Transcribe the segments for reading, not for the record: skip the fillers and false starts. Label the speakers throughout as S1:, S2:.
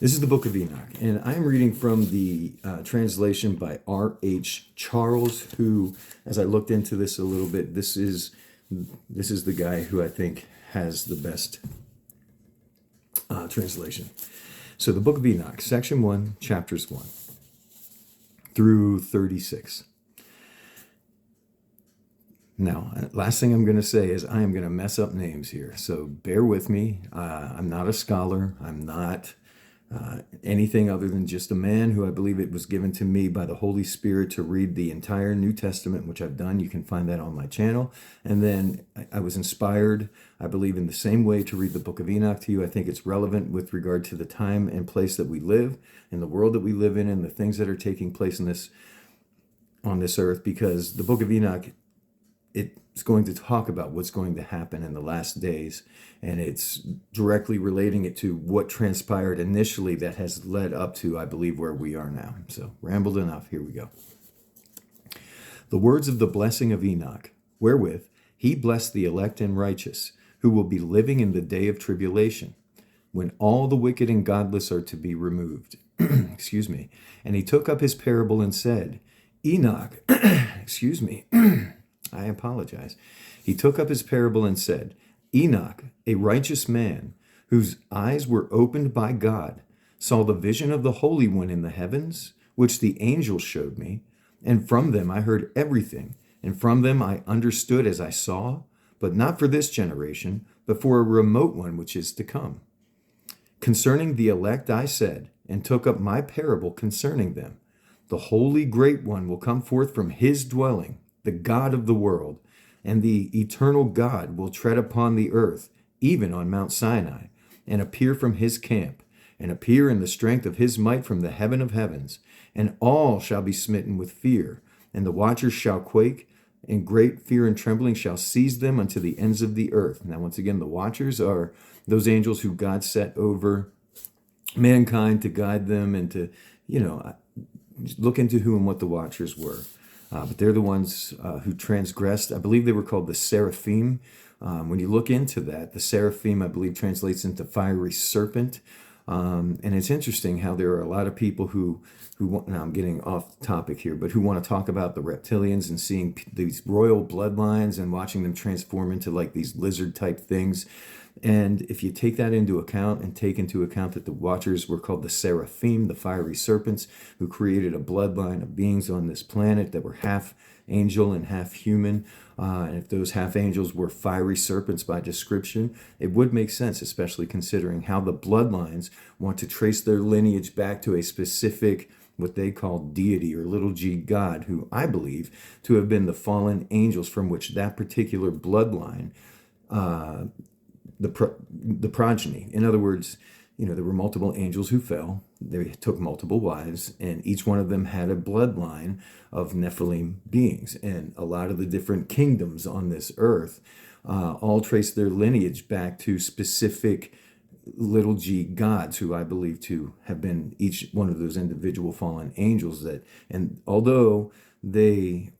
S1: This is the Book of Enoch, and I'm reading from the translation by R.H. Charles, who, as I looked into this a little bit, this is the guy who I think has the best translation. So the Book of Enoch, Section 1, Chapters 1 through 36. Now, last thing I'm going to say is I am going to mess up names here, so bear with me. I'm not a scholar. I'm not anything other than just a man who I believe it was given to me by the Holy Spirit to read the entire New Testament, which I've done. You can find that on my channel. And then I was inspired, I believe, in the same way to read the Book of Enoch to you. I think it's relevant with regard to the time and place that we live, in the world that we live in, and the things that are taking place on this earth, because the Book of Enoch, it's going to talk about what's going to happen in the last days, and it's directly relating it to what transpired initially that has led up to, I believe, where we are now. So, rambled enough, here we go. The words of the blessing of Enoch, wherewith he blessed the elect and righteous, who will be living in the day of tribulation, when all the wicked and godless are to be removed. Excuse me. And he took up his parable and said, Enoch, excuse me, I apologize. He took up his parable and said, Enoch, a righteous man, whose eyes were opened by God, saw the vision of the Holy One in the heavens, which the angel showed me, and from them I heard everything, and from them I understood as I saw, but not for this generation, but for a remote one which is to come. Concerning the elect I said, and took up my parable concerning them, the Holy Great One will come forth from his dwelling, the God of the world, and the eternal God will tread upon the earth, even on Mount Sinai, and appear from his camp, and appear in the strength of his might from the heaven of heavens, and all shall be smitten with fear, and the watchers shall quake, and great fear and trembling shall seize them unto the ends of the earth. Now, once again, the watchers are those angels who God set over mankind to guide them and to, look into who and what the watchers were. But they're the ones who transgressed. I believe they were called the seraphim. When you look into that, the seraphim, I believe, translates into fiery serpent. And it's interesting how there are a lot of people who want, now I'm getting off topic here, but who want to talk about the reptilians and seeing these royal bloodlines and watching them transform into like these lizard type things. And if you take that into account and take into account that the watchers were called the seraphim, the fiery serpents, who created a bloodline of beings on this planet that were half angel and half human, and if those half angels were fiery serpents by description, it would make sense, especially considering how the bloodlines want to trace their lineage back to a specific, what they call deity or little g God, who I believe to have been the fallen angels from which that particular bloodline, the progeny. In other words, there were multiple angels who fell. They took multiple wives, and each one of them had a bloodline of Nephilim beings. And a lot of the different kingdoms on this earth all trace their lineage back to specific little g gods, who I believe to have been each one of those individual fallen angels. And although they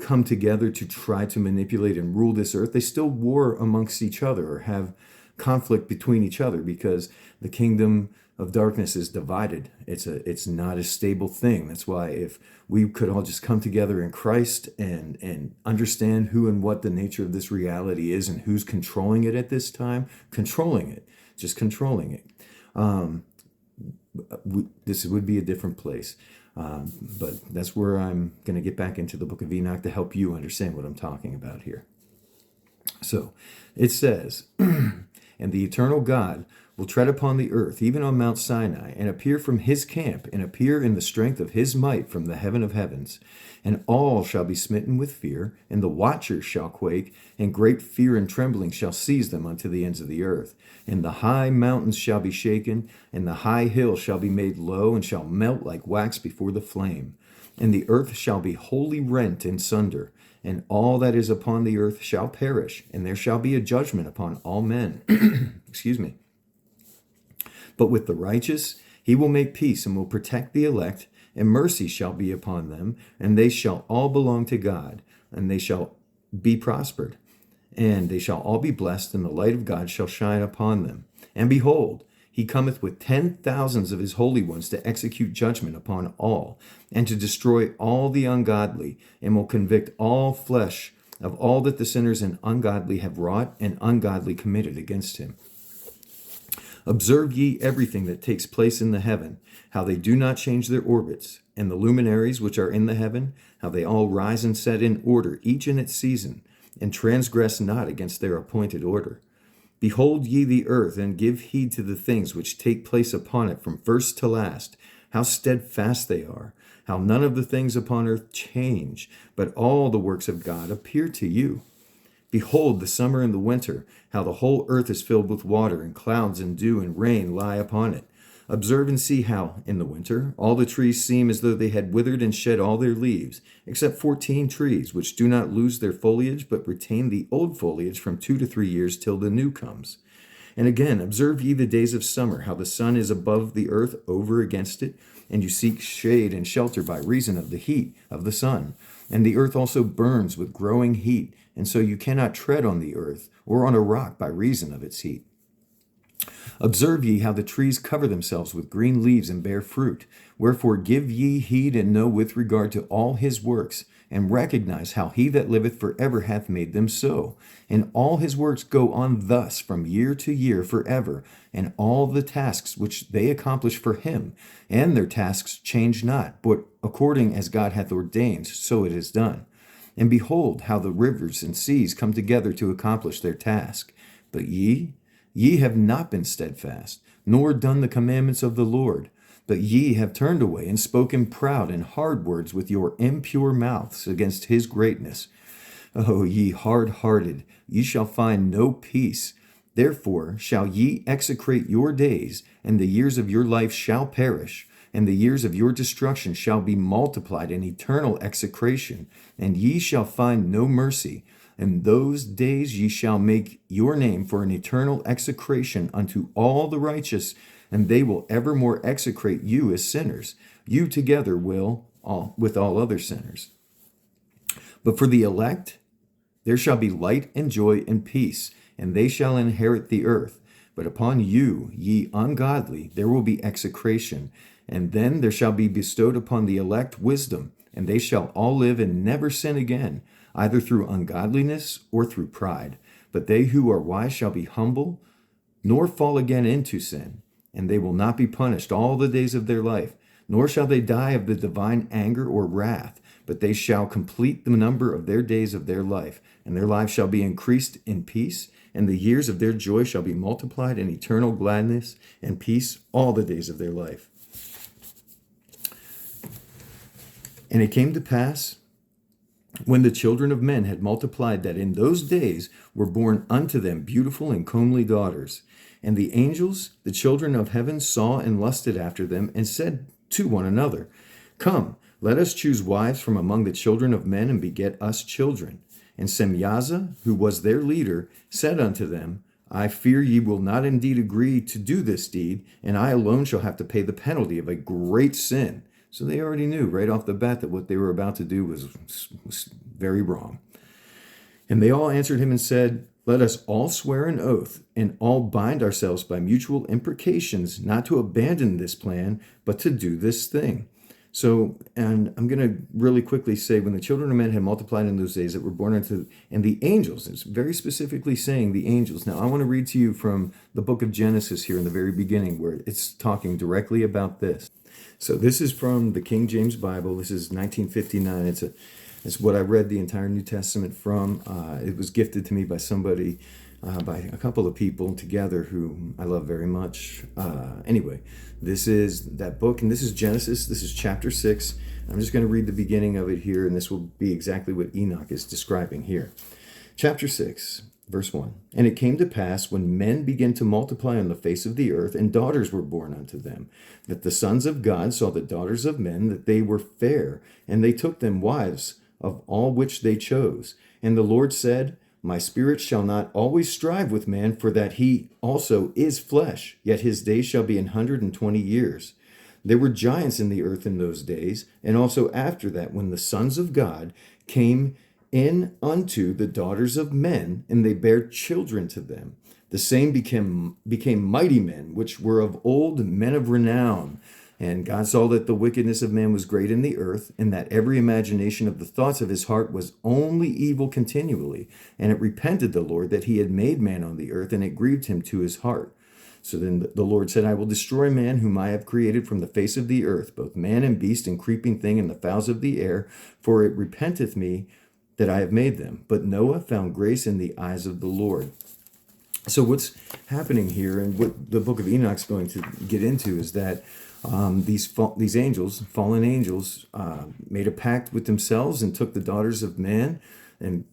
S1: come together to try to manipulate and rule this earth, they still war amongst each other or have conflict between each other, because the kingdom of darkness is divided. It's not a stable thing. That's why if we could all just come together in Christ and understand who and what the nature of this reality is and who's controlling it at this time, controlling it, this would be a different place. But that's where I'm going to get back into the Book of Enoch to help you understand what I'm talking about here. So it says, and the eternal God will tread upon the earth, even on Mount Sinai, and appear from his camp, and appear in the strength of his might from the heaven of heavens. And all shall be smitten with fear, and the watchers shall quake, and great fear and trembling shall seize them unto the ends of the earth. And the high mountains shall be shaken, and the high hills shall be made low, and shall melt like wax before the flame. And the earth shall be wholly rent in sunder, and all that is upon the earth shall perish, and there shall be a judgment upon all men. Excuse me. But with the righteous he will make peace, and will protect the elect, and mercy shall be upon them, and they shall all belong to God, and they shall be prospered, and they shall all be blessed, and the light of God shall shine upon them. And behold, He cometh with 10,000s of his holy ones to execute judgment upon all, and to destroy all the ungodly, and will convict all flesh of all that the sinners and ungodly have wrought and ungodly committed against him. Observe ye everything that takes place in the heaven, how they do not change their orbits, and the luminaries which are in the heaven, how they all rise and set in order, each in its season, and transgress not against their appointed order. Behold ye the earth, and give heed to the things which take place upon it from first to last, how steadfast they are, how none of the things upon earth change, but all the works of God appear to you. Behold the summer and the winter, how the whole earth is filled with water, and clouds and dew and rain lie upon it. Observe and see how, in the winter, all the trees seem as though they had withered and shed all their leaves, except 14 trees, which do not lose their foliage, but retain the old foliage from 2 to 3 years till the new comes. And again, observe ye the days of summer, how the sun is above the earth over against it, and you seek shade and shelter by reason of the heat of the sun. And the earth also burns with growing heat, and so you cannot tread on the earth or on a rock by reason of its heat. Observe ye how the trees cover themselves with green leaves and bear fruit. Wherefore give ye heed and know with regard to all his works, and recognize how he that liveth forever hath made them so. And all his works go on thus from year to year forever, and all the tasks which they accomplish for him, and their tasks change not, but according as God hath ordained, so it is done. And behold, how the rivers and seas come together to accomplish their task. But ye have not been steadfast, nor done the commandments of the Lord. But ye have turned away and spoken proud and hard words with your impure mouths against his greatness. O ye hard-hearted, ye shall find no peace. Therefore shall ye execrate your days, and the years of your life shall perish, and the years of your destruction shall be multiplied in eternal execration, and ye shall find no mercy. In those days ye shall make your name for an eternal execration unto all the righteous, and they will evermore execrate you as sinners. You together with all other sinners. But for the elect there shall be light and joy and peace, and they shall inherit the earth. But upon you, ye ungodly, there will be execration, and then there shall be bestowed upon the elect wisdom, and they shall all live and never sin again, either through ungodliness or through pride. But they who are wise shall be humble, nor fall again into sin, and they will not be punished all the days of their life, nor shall they die of the divine anger or wrath, but they shall complete the number of their days of their life, and their life shall be increased in peace, and the years of their joy shall be multiplied in eternal gladness and peace all the days of their life. And it came to pass, when the children of men had multiplied, that in those days were born unto them beautiful and comely daughters. And the angels, the children of heaven, saw and lusted after them, and said to one another, Come, let us choose wives from among the children of men, and beget us children. And Semyaza, who was their leader, said unto them, I fear ye will not indeed agree to do this deed, and I alone shall have to pay the penalty of a great sin. So they already knew right off the bat that what they were about to do was very wrong. And they all answered him and said, Let us all swear an oath, and all bind ourselves by mutual imprecations, not to abandon this plan, but to do this thing. So, and I'm going to really quickly say, when the children of men had multiplied in those days that were born unto, and the angels, it's very specifically saying the angels. Now, I want to read to you from the book of Genesis here in the very beginning, where it's talking directly about this. So this is from the King James Bible. This is 1959. It's what I read the entire New Testament from. It was gifted to me by somebody, by a couple of people together who I love very much. Anyway, this is that book, and this is Genesis. This is chapter 6. I'm just going to read the beginning of it here, and this will be exactly what Enoch is describing here. Chapter 6. Verse 1, And it came to pass, when men began to multiply on the face of the earth, and daughters were born unto them, that the sons of God saw the daughters of men, that they were fair, and they took them wives of all which they chose. And the Lord said, My spirit shall not always strive with man, for that he also is flesh, yet his days shall be 120 years. There were giants in the earth in those days, and also after that, when the sons of God came in unto the daughters of men, and they bare children to them. The same became mighty men, which were of old, men of renown. And God saw that the wickedness of man was great in the earth, and that every imagination of the thoughts of his heart was only evil continually. And it repented the Lord that he had made man on the earth, and it grieved him to his heart. So then the Lord said, I will destroy man whom I have created from the face of the earth, both man and beast and creeping thing and the fowls of the air, for it repenteth me that I have made them. But Noah found grace in the eyes of the Lord. So what's happening here, and what the book of Enoch is going to get into, is that these angels, fallen angels, made a pact with themselves and took the daughters of man, and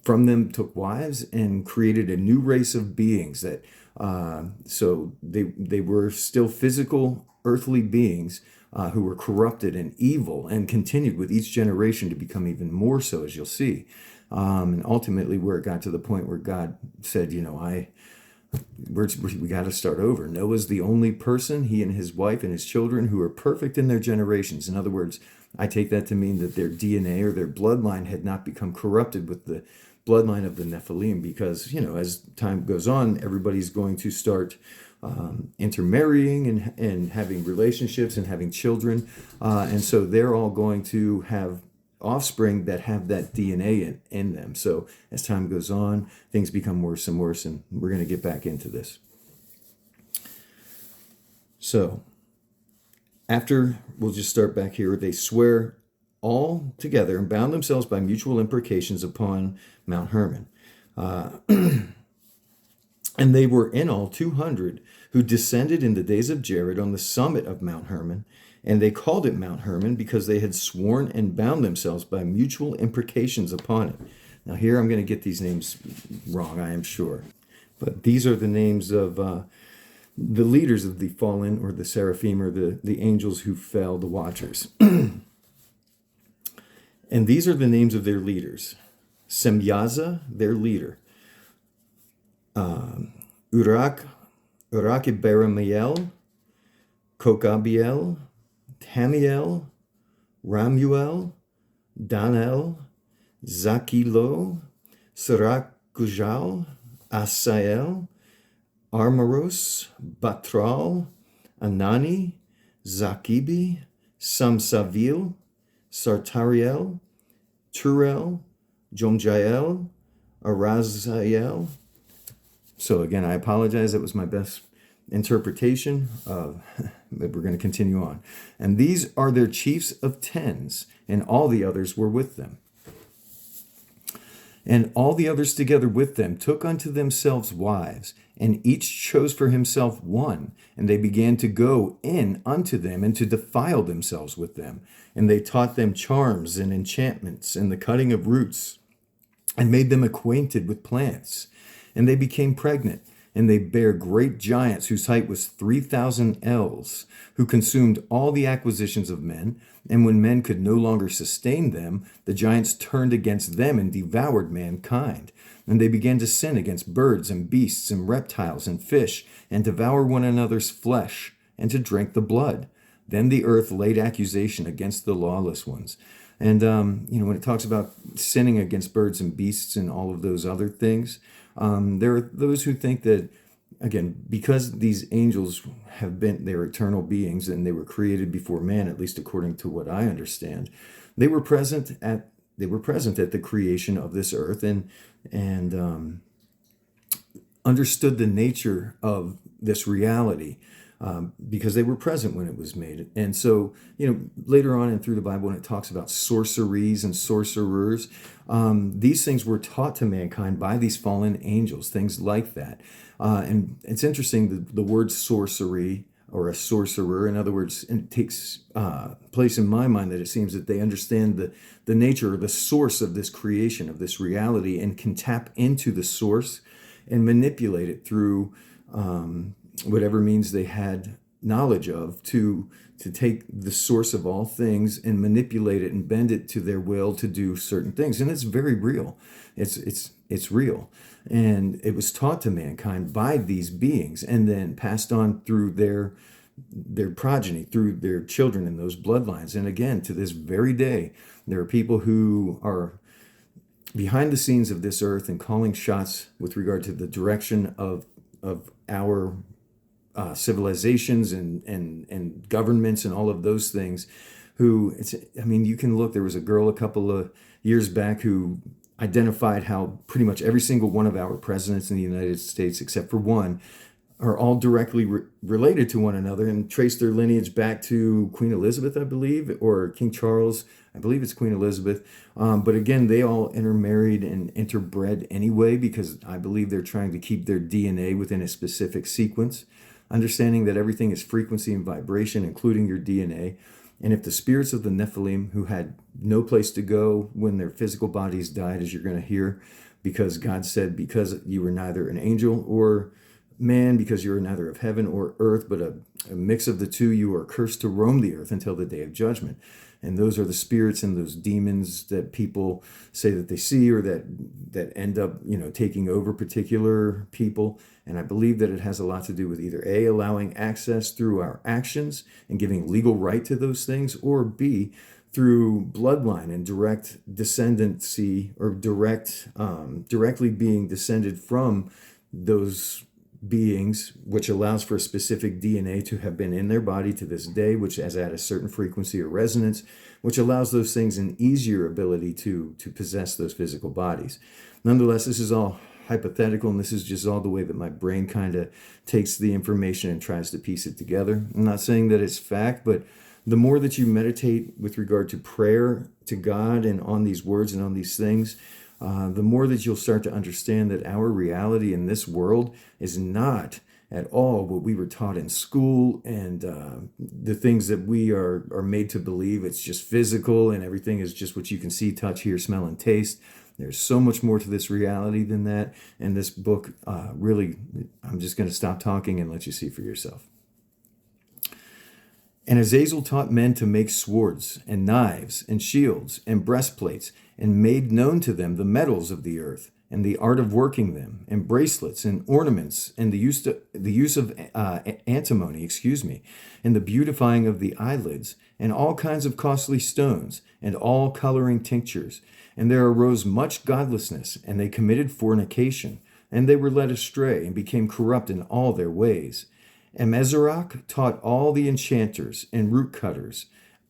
S1: from them took wives and created a new race of beings. That so they were still physical, earthly beings who were corrupted and evil, and continued with each generation to become even more so, as you'll see. And ultimately, where it got to the point where God said, we got to start over. Noah's the only person, he and his wife and his children, who are perfect in their generations. In other words, I take that to mean that their DNA or their bloodline had not become corrupted with the bloodline of the Nephilim, because, as time goes on, everybody's going to start intermarrying and having relationships and having children. And so they're all going to have offspring that have that DNA in them. So as time goes on, things become worse and worse, and we're going to get back into this. So we'll just start back here. They swear all together and bound themselves by mutual imprecations upon Mount Hermon. And they were in all 200 who descended in the days of Jared on the summit of Mount Hermon. And they called it Mount Hermon because they had sworn and bound themselves by mutual imprecations upon it. Now here I'm going to get these names wrong, I am sure. But these are the names of the leaders of the fallen, or the seraphim, or the angels who fell, the watchers. And these are the names of their leaders. Semyaza, their leader. Urak-Iberamiel, Kokabiel, Tamiel, Ramuel, Danel, Zakilo, Sarakujal, Asael, Armaros, Batral, Anani, Zakibi, Samsavil, Sartariel, Turel, Jomjael, Arazael. So again, I apologize. That was my best interpretation of, but we're going to continue on. And these are their chiefs of tens, and all the others were with them. And all the others together with them took unto themselves wives, and each chose for himself one, and they began to go in unto them and to defile themselves with them. And they taught them charms and enchantments and the cutting of roots, and made them acquainted with plants. And they became pregnant, and they bare great giants whose height was 3,000 ells, who consumed all the acquisitions of men. And when men could no longer sustain them, the giants turned against them and devoured mankind. And they began to sin against birds and beasts and reptiles and fish, and devour one another's flesh, and to drink the blood. Then the earth laid accusation against the lawless ones. And, when it talks about sinning against birds and beasts and all of those other things, there are those who think that, again, because these angels they're eternal beings and they were created before man, at least according to what I understand, they were present at the creation of this earth and understood the nature of this reality. Because they were present when it was made. And so, later on and through the Bible, when it talks about sorceries and sorcerers, these things were taught to mankind by these fallen angels, things like that. And it's interesting, the word sorcery or a sorcerer, in other words, it takes place in my mind that it seems that they understand the nature or the source of this creation, of this reality, and can tap into the source and manipulate it through whatever means they had knowledge of to take the source of all things and manipulate it and bend it to their will to do certain things. And it's very real. It's real. And it was taught to mankind by these beings and then passed on through their progeny, through their children and those bloodlines. And again, to this very day, there are people who are behind the scenes of this earth and calling shots with regard to the direction of our civilizations and governments and all of those things. You can look, there was a girl a couple of years back who identified how pretty much every single one of our presidents in the United States, except for one, are all directly related to one another and trace their lineage back to Queen Elizabeth, I believe, or King Charles. I believe it's Queen Elizabeth. But again, they all intermarried and interbred anyway, because I believe they're trying to keep their DNA within a specific sequence, understanding that everything is frequency and vibration, including your DNA. And if the spirits of the Nephilim, who had no place to go when their physical bodies died, as you're going to hear, because God said, because you were neither an angel or man, because you are neither of heaven or earth, but a mix of the two, you are cursed to roam the earth until the day of judgment. And those are the spirits and those demons that people say that they see, or that end up, taking over particular people. And I believe that it has a lot to do with either A, allowing access through our actions and giving legal right to those things, or B, through bloodline and direct descendancy, or directly being descended from those beings, which allows for a specific DNA to have been in their body to this day, which is at a certain frequency or resonance, which allows those things an easier ability to possess those physical bodies. Nonetheless, this is all hypothetical, and this is just all the way that my brain kind of takes the information and tries to piece it together. I'm not saying that it's fact, but the more that you meditate with regard to prayer to God and on these words and on these things, the more that you'll start to understand that our reality in this world is not at all what we were taught in school, and the things that we are made to believe. It's just physical, and everything is just what you can see, touch, hear, smell, and taste. There's so much more to this reality than that. And this book, really, I'm just going to stop talking and let you see for yourself. And Azazel taught men to make swords and knives and shields and breastplates, and made known to them the metals of the earth, and the art of working them, and bracelets and ornaments, and the use of antimony, and the beautifying of the eyelids, and all kinds of costly stones, and all coloring tinctures. And there arose much godlessness, and they committed fornication, and they were led astray, and became corrupt in all their ways. And Meserach taught all the enchanters and root cutters,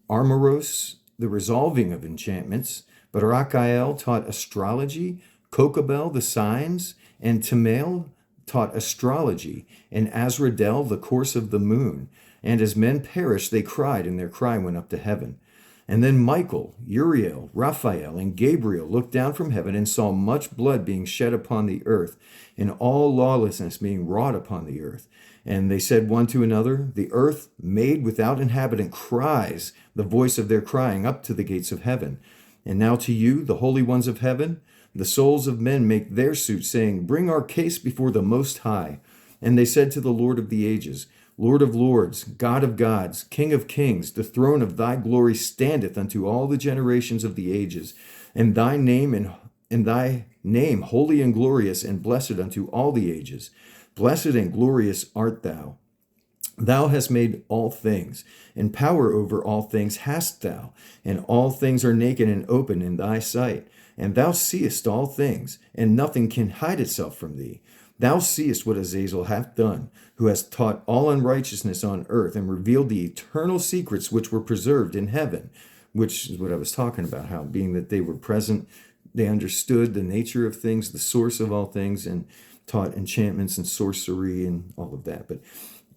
S1: Armoros, the resolving of enchantments, but Arachiel taught astrology, Kokabel the signs, and Tamael taught astrology, and Azradel the course of the moon. And as men perished, they cried, and their cry went up to heaven. And then Michael, Uriel, Raphael, and Gabriel looked down from heaven and saw much blood being shed upon the earth, and all lawlessness being wrought upon the earth. And they said one to another, the earth made without inhabitant cries the voice of their crying up to the gates of heaven. And now to you, the holy ones of heaven, the souls of men make their suit, saying, bring our case before the Most High. And they said to the Lord of the ages, Lord of lords, God of gods, King of kings, the throne of thy glory standeth unto all the generations of the ages, and thy name holy and glorious and blessed unto all the ages. Blessed and glorious art thou. Thou hast made all things, and power over all things hast thou, and all things are naked and open in thy sight. And thou seest all things, and nothing can hide itself from thee. Thou seest what Azazel hath done, who has taught all unrighteousness on earth, and revealed the eternal secrets which were preserved in heaven, which is what I was talking about, how being that they were present, they understood the nature of things, the source of all things, and taught enchantments and sorcery and all of that. But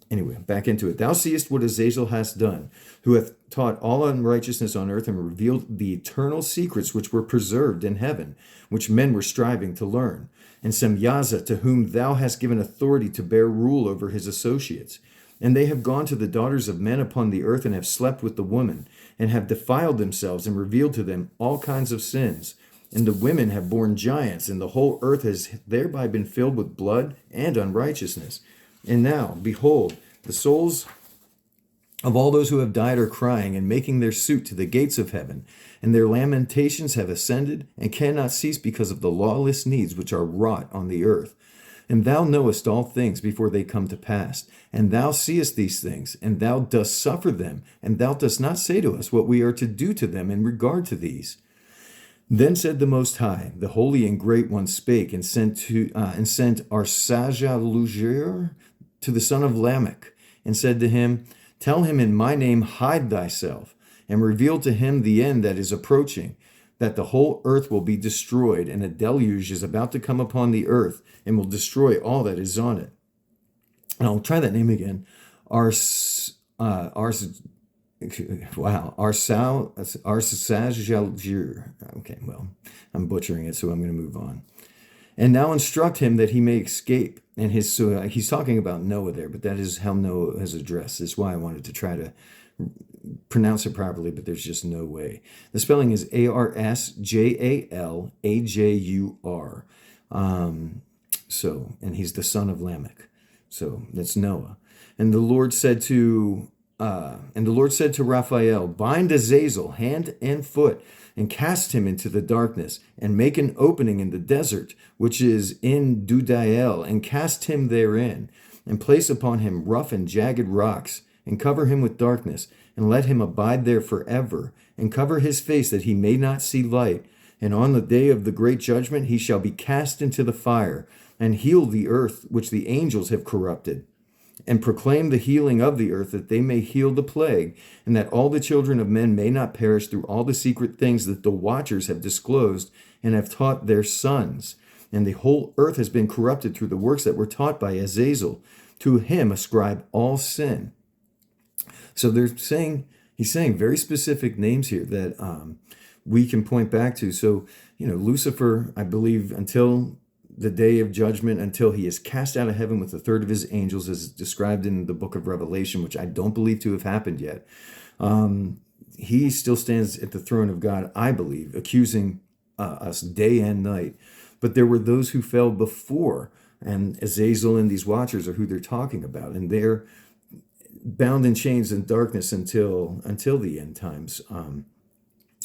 S1: anyway, back into it. Thou seest what Azazel has done, who hath taught all unrighteousness on earth, and revealed the eternal secrets which were preserved in heaven, which men were striving to learn. And Semyaza, to whom thou hast given authority to bear rule over his associates. And they have gone to the daughters of men upon the earth, and have slept with the woman, and have defiled themselves, and revealed to them all kinds of sins. And the women have borne giants, and the whole earth has thereby been filled with blood and unrighteousness. And now, behold, the souls of all those who have died are crying and making their suit to the gates of heaven, and their lamentations have ascended and cannot cease because of the lawless needs which are wrought on the earth. And thou knowest all things before they come to pass, and thou seest these things, and thou dost suffer them, and thou dost not say to us what we are to do to them in regard to these. Then said the Most High, the Holy and Great One spake, and sent Arsajalujir to the son of Lamech, and said to him, Tell him in my name, hide thyself, and reveal to him the end that is approaching, that the whole earth will be destroyed, and a deluge is about to come upon the earth, and will destroy all that is on it. And I'll try that name again. Arsajalujir. Okay, well, I'm butchering it, so I'm going to move on. And now instruct him that he may escape. And he's talking about Noah there, but that is how Noah is addressed. That's why I wanted to try to pronounce it properly, but there's just no way. The spelling is Arsajalajur. And he's the son of Lamech. So that's Noah. And the Lord said to Raphael, Bind Azazel hand and foot, and cast him into the darkness, and make an opening in the desert, which is in Dudael, and cast him therein, and place upon him rough and jagged rocks, and cover him with darkness, and let him abide there forever, and cover his face that he may not see light. And on the day of the great judgment he shall be cast into the fire, and heal the earth which the angels have corrupted, and proclaim the healing of the earth, that they may heal the plague, and that all the children of men may not perish through all the secret things that the watchers have disclosed and have taught their sons. And the whole earth has been corrupted through the works that were taught by Azazel. To him ascribe all sin. So he's saying very specific names here that we can point back to. So, Lucifer, I believe, until the day of judgment, until he is cast out of heaven with a third of his angels, as described in the book of Revelation, which I don't believe to have happened yet. He still stands at the throne of God, I believe, accusing us day and night. But there were those who fell before, and Azazel and these watchers are who they're talking about, and they're bound in chains and darkness until the end times.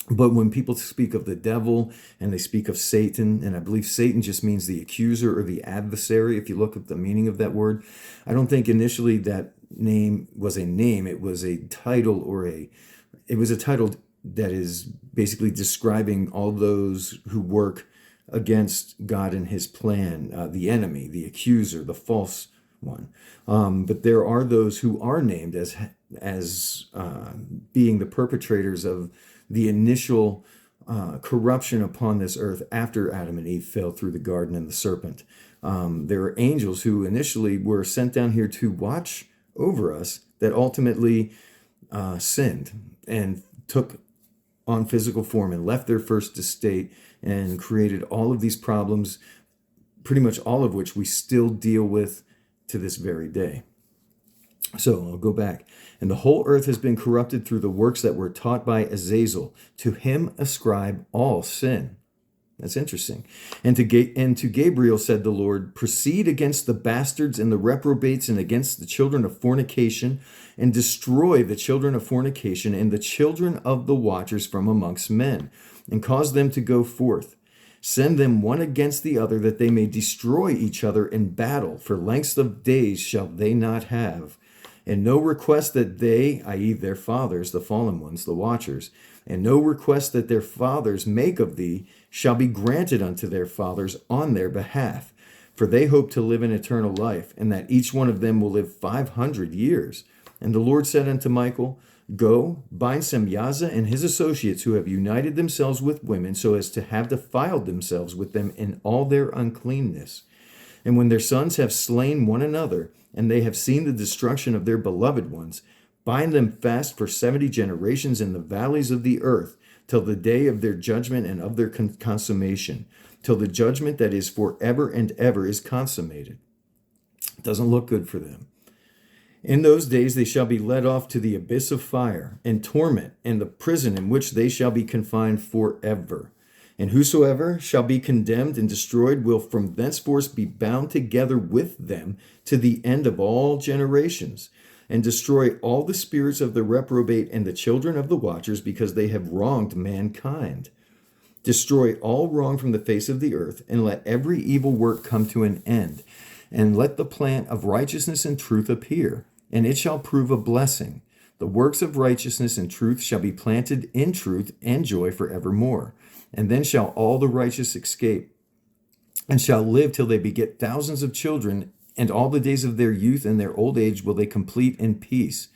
S1: But when people speak of the devil and they speak of Satan, and I believe Satan just means the accuser or the adversary, if you look at the meaning of that word, I don't think initially that name was a name. It was a title that is basically describing all those who work against God and his plan, the enemy, the accuser, the false one. But there are those who are named as being the perpetrators of the initial corruption upon this earth after Adam and Eve fell through the garden and the serpent. There are angels who initially were sent down here to watch over us that ultimately sinned and took on physical form and left their first estate and created all of these problems, pretty much all of which we still deal with to this very day. So I'll go back. And the whole earth has been corrupted through the works that were taught by Azazel. To him ascribe all sin. That's interesting. And to Gabriel said the Lord, proceed against the bastards and the reprobates and against the children of fornication, and destroy the children of fornication and the children of the watchers from amongst men, and cause them to go forth. Send them one against the other, that they may destroy each other in battle. For length of days shall they not have. And no request that they, i.e. their fathers, the fallen ones, the watchers, and no request that their fathers make of thee shall be granted unto their fathers on their behalf. For they hope to live in eternal life, and that each one of them will live 500 years. And the Lord said unto Michael, Go, bind Semyaza and his associates who have united themselves with women, so as to have defiled themselves with them in all their uncleanness. And when their sons have slain one another, and they have seen the destruction of their beloved ones, bind them fast for 70 generations in the valleys of the earth, till the day of their judgment and of their consummation, till the judgment that is forever and ever is consummated. It doesn't look good for them. In those days they shall be led off to the abyss of fire and torment, and the prison in which they shall be confined forever. And whosoever shall be condemned and destroyed will from thenceforth be bound together with them to the end of all generations, and destroy all the spirits of the reprobate and the children of the watchers, because they have wronged mankind. Destroy all wrong from the face of the earth, and let every evil work come to an end, and let the plant of righteousness and truth appear, and it shall prove a blessing. The works of righteousness and truth shall be planted in truth and joy forevermore. And then shall all the righteous escape, and shall live till they beget thousands of children, and all the days of their youth and their old age will they complete in peace.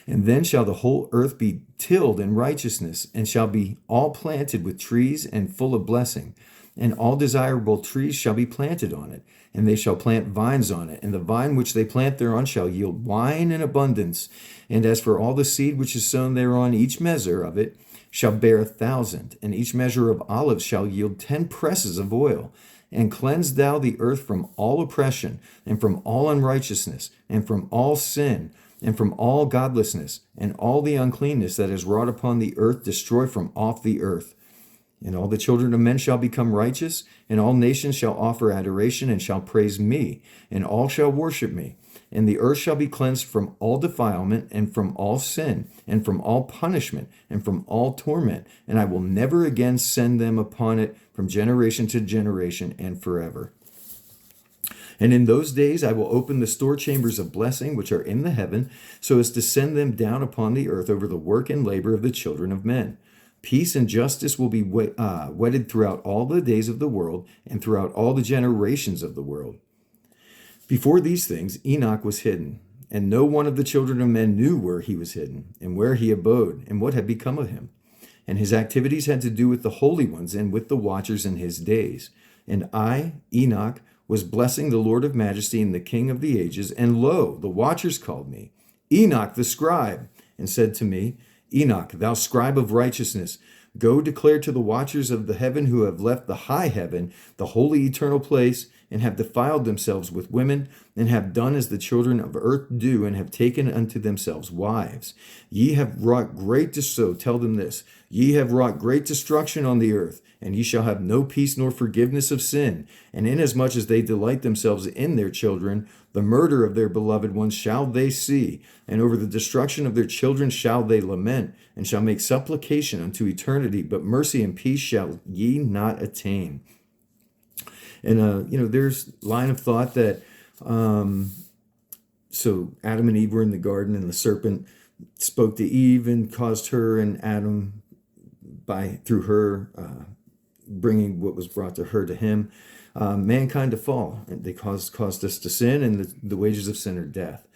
S1: And then shall the whole earth be tilled in righteousness, and shall be all planted with trees and full of blessing. And all desirable trees shall be planted on it, and they shall plant vines on it. And the vine which they plant thereon shall yield wine in abundance. And as for all the seed which is sown thereon, each measure of it shall bear 1,000, and each measure of olives shall yield 10 presses of oil. And cleanse thou the earth from all oppression, and from all unrighteousness, and from all sin, and from all godlessness, and all the uncleanness that is wrought upon the earth destroy from off the earth. And all the children of men shall become righteous, and all nations shall offer adoration, and shall praise me, and all shall worship me. And the earth shall be cleansed from all defilement, and from all sin, and from all punishment, and from all torment. And I will never again send them upon it from generation to generation and forever. And in those days I will open the store chambers of blessing which are in the heaven, so as to send them down upon the earth over the work and labor of the children of men. Peace and justice will be wedded throughout all the days of the world, and throughout all the generations of the world. Before these things Enoch was hidden, and no one of the children of men knew where he was hidden, and where he abode, and what had become of him. And his activities had to do with the holy ones and with the watchers in his days. And I, Enoch, was blessing the Lord of majesty and the King of the ages, and lo, the watchers called me, Enoch the scribe, and said to me, Enoch, thou scribe of righteousness, go declare to the watchers of the heaven who have left the high heaven, the holy eternal place, and have defiled themselves with women, and have done as the children of earth do, and have taken unto themselves wives. Ye have wrought great so tell them this, ye have wrought great destruction on the earth, and ye shall have no peace nor forgiveness of sin. And inasmuch as they delight themselves in their children, the murder of their beloved ones shall they see, and over the destruction of their children shall they lament, and shall make supplication unto eternity, but mercy and peace shall ye not attain. And, there's line of thought that, so Adam and Eve were in the garden, and the serpent spoke to Eve and caused her and Adam through her, bringing what was brought to her to him, mankind to fall. And they caused us to sin, and the wages of sin are death.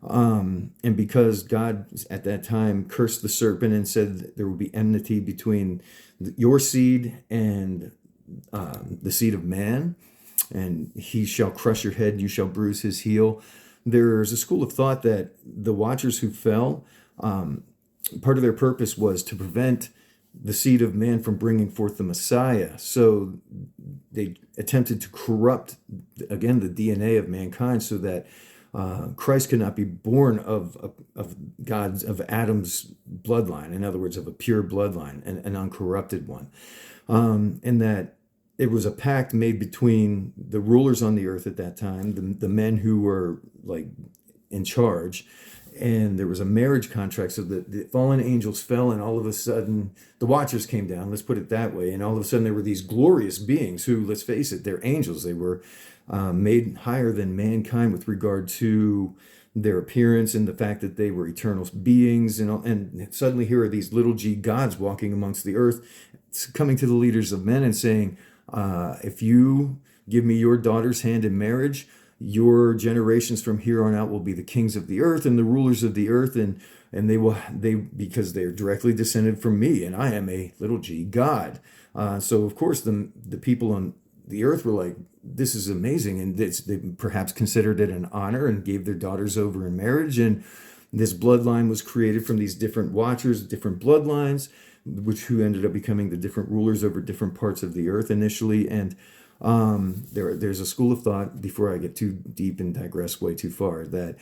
S1: And because God at that time cursed the serpent and said that there would be enmity between your seed and the seed of man, and he shall crush your head, and you shall bruise his heel. There's a school of thought that the watchers who fell, part of their purpose was to prevent the seed of man from bringing forth the Messiah. So they attempted to corrupt, again, the DNA of mankind, so that Christ could not be born of Adam's bloodline. In other words, of a pure bloodline, an uncorrupted one. And that it was a pact made between the rulers on the earth at that time, the men who were like in charge, and there was a marriage contract. So the fallen angels fell, and all of a sudden the watchers came down, let's put it that way, and all of a sudden there were these glorious beings who, let's face it, they're angels. They were made higher than mankind with regard to their appearance and the fact that they were eternal beings, and suddenly here are these little g gods walking amongst the earth, coming to the leaders of men and saying, if you give me your daughter's hand in marriage, your generations from here on out will be the kings of the earth and the rulers of the earth, and they because they're directly descended from me, and I am a little g god. So of course the people on the earth were like, this is amazing, and they perhaps considered it an honor and gave their daughters over in marriage. And this bloodline was created from these different watchers, different bloodlines, who ended up becoming the different rulers over different parts of the earth initially. And there's a school of thought, before I get too deep and digress way too far, that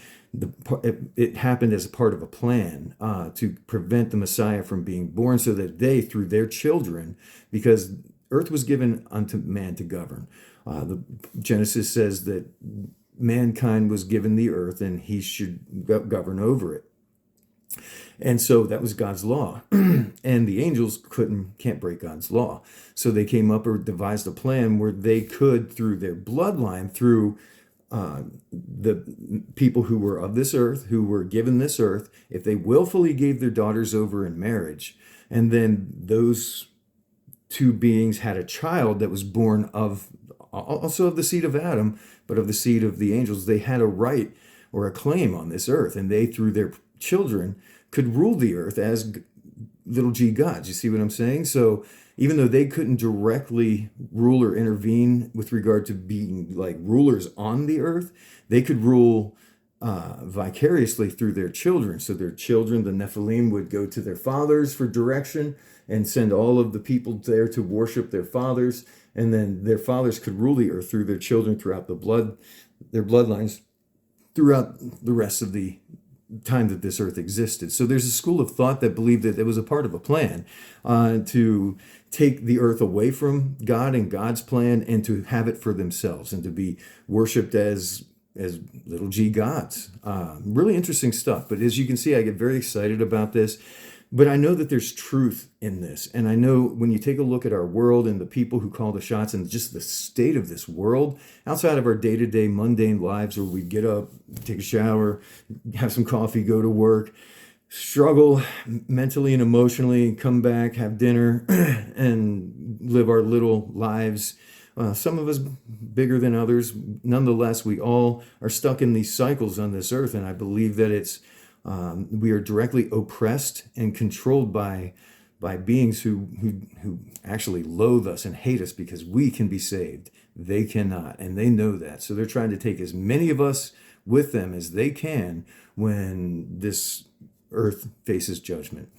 S1: it happened as a part of a plan to prevent the Messiah from being born, so that they, through their children, because earth was given unto man to govern. The Genesis says that mankind was given the earth, and he should govern over it. And so that was God's law. And the angels can't break God's law. So they came up or devised a plan where they could, through their bloodline, through the people who were of this earth, who were given this earth, if they willfully gave their daughters over in marriage, and then those two beings had a child that was born of also of the seed of Adam, but of the seed of the angels, they had a right or a claim on this earth, and they, through their children, could rule the earth as little g gods. You see what I'm saying? So even though they couldn't directly rule or intervene with regard to being like rulers on the earth, they could rule vicariously through their children. So their children, the Nephilim, would go to their fathers for direction and send all of the people there to worship their fathers. And then their fathers could rule the earth through their children throughout their bloodlines, throughout the rest of the time that this earth existed. So there's a school of thought that believed that it was a part of a plan to take the earth away from God and God's plan, and to have it for themselves and to be worshipped as little g gods. Really interesting stuff. But as you can see, I get very excited about this. But I know that there's truth in this. And I know when you take a look at our world and the people who call the shots and just the state of this world, outside of our day-to-day mundane lives where we get up, take a shower, have some coffee, go to work, struggle mentally and emotionally, come back, have dinner, and live our little lives. Some of us bigger than others. Nonetheless, we all are stuck in these cycles on this earth. And I believe that we are directly oppressed and controlled by beings who actually loathe us and hate us because we can be saved. They cannot, and they know that. So they're trying to take as many of us with them as they can when this earth faces judgment.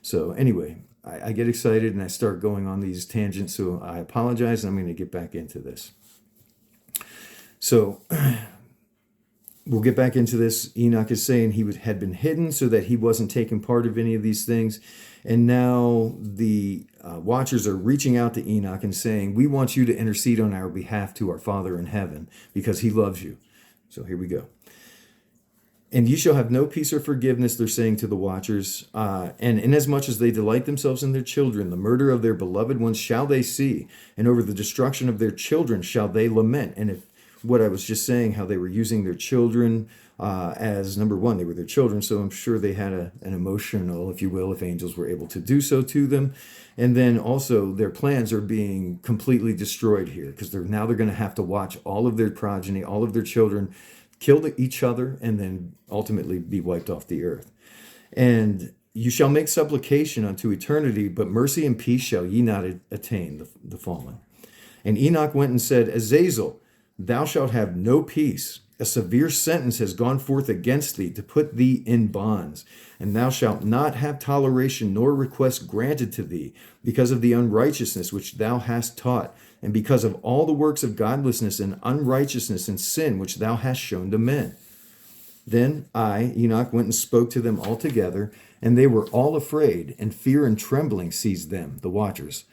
S1: So anyway, I get excited and I start going on these tangents, so I apologize, and I'm going to get back into this. So we'll get back into this. Enoch is saying he had been hidden so that he wasn't taking part of any of these things. And now the watchers are reaching out to Enoch and saying, we want you to intercede on our behalf to our Father in heaven because he loves you. So here we go. And ye shall have no peace or forgiveness, they're saying to the watchers. And inasmuch as they delight themselves in their children, the murder of their beloved ones shall they see, and over the destruction of their children shall they lament. And if what I was just saying, how they were using their children as, number one, they were their children, so I'm sure they had an emotional, if you will, if angels were able to do so to them. And then also their plans are being completely destroyed here, because they're going to have to watch all of their progeny, all of their children kill each other, and then ultimately be wiped off the earth. And you shall make supplication unto eternity, but mercy and peace shall ye not attain, the fallen. And Enoch went and said, Azazel, thou shalt have no peace. A severe sentence has gone forth against thee to put thee in bonds. And thou shalt not have toleration nor request granted to thee because of the unrighteousness which thou hast taught, and because of all the works of godlessness and unrighteousness and sin which thou hast shown to men. Then I, Enoch, went and spoke to them all together, and they were all afraid, and fear and trembling seized them, the watchers.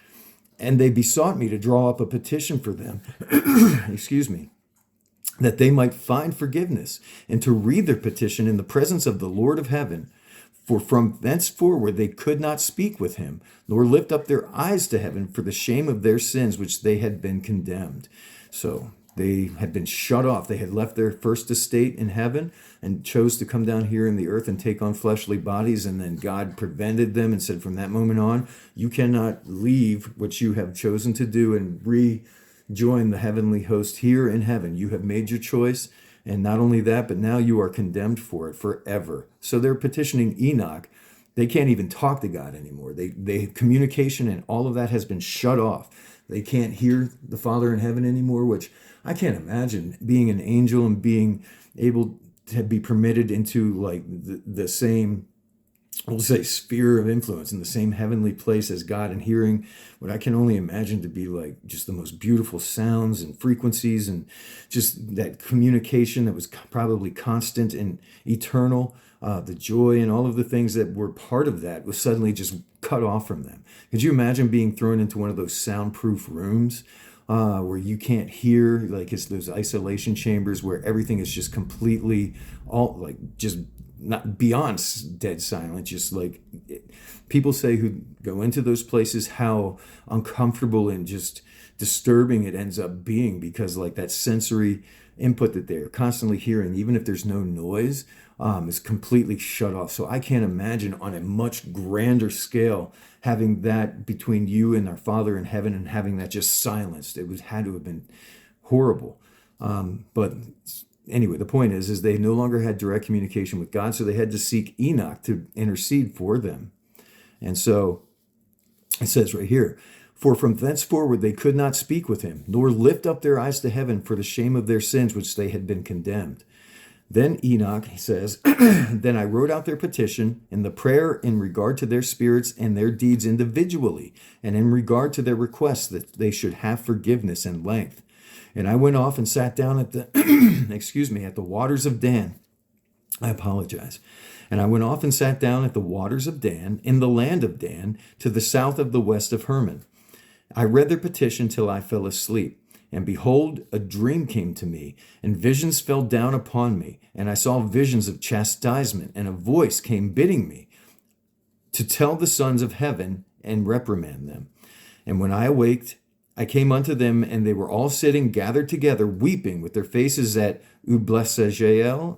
S1: And they besought me to draw up a petition for them, excuse me, that they might find forgiveness, and to read their petition in the presence of the Lord of heaven. For from thenceforward they could not speak with him, nor lift up their eyes to heaven for the shame of their sins which they had been condemned. So they had been shut off. They had left their first estate in heaven and chose to come down here in the earth and take on fleshly bodies. And then God prevented them and said, from that moment on, you cannot leave what you have chosen to do and rejoin the heavenly host here in heaven. You have made your choice. And not only that, but now you are condemned for it forever. So they're petitioning Enoch. They can't even talk to God anymore. They communication and all of that has been shut off. They can't hear the Father in heaven anymore, which I can't imagine being an angel and being able to be permitted into like the same, we'll say, sphere of influence in the same heavenly place as God, and hearing what I can only imagine to be like just the most beautiful sounds and frequencies, and just that communication that was probably constant and eternal. The joy and all of the things that were part of that was suddenly just cut off from them. Could you imagine being thrown into one of those soundproof rooms where you can't hear, like it's those isolation chambers where everything is just completely just not beyond dead silent, just like people say who go into those places, how uncomfortable and just disturbing it ends up being, because like that sensory input that they're constantly hearing, even if there's no noise, is completely shut off. So I can't imagine on a much grander scale having that between you and our Father in heaven and having that just silenced. Had to have been horrible. But anyway, the point is they no longer had direct communication with God, so they had to seek Enoch to intercede for them. And so it says right here, for from thenceforward they could not speak with him, nor lift up their eyes to heaven for the shame of their sins which they had been condemned. Then Enoch, he says, then I wrote out their petition and the prayer in regard to their spirits and their deeds individually, and in regard to their requests that they should have forgiveness and length. And I went off and sat down at the, at the waters of Dan. I apologize. And I went off and sat down at the waters of Dan, in the land of Dan, to the south of the west of Hermon. I read their petition till I fell asleep. And behold, a dream came to me, and visions fell down upon me. And I saw visions of chastisement, and a voice came bidding me to tell the sons of heaven and reprimand them. And when I awaked, I came unto them, and they were all sitting gathered together, weeping, with their faces at Ublasegel,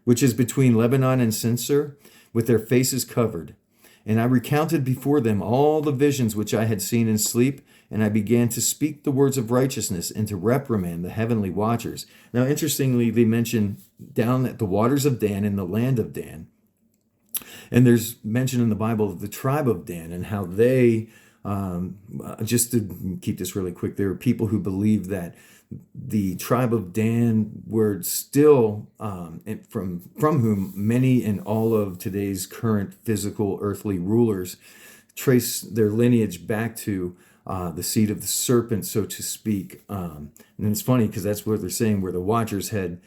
S1: which is between Lebanon and Sinsir, with their faces covered. And I recounted before them all the visions which I had seen in sleep, and I began to speak the words of righteousness and to reprimand the heavenly watchers. Now, interestingly, they mention down at the waters of Dan, in the land of Dan. And there's mention in the Bible of the tribe of Dan and how they, just to keep this really quick, there are people who believe that the tribe of Dan were still, from whom many and all of today's current physical earthly rulers trace their lineage back to the seed of the serpent, so to speak. And it's funny because that's what they're saying, where the watchers had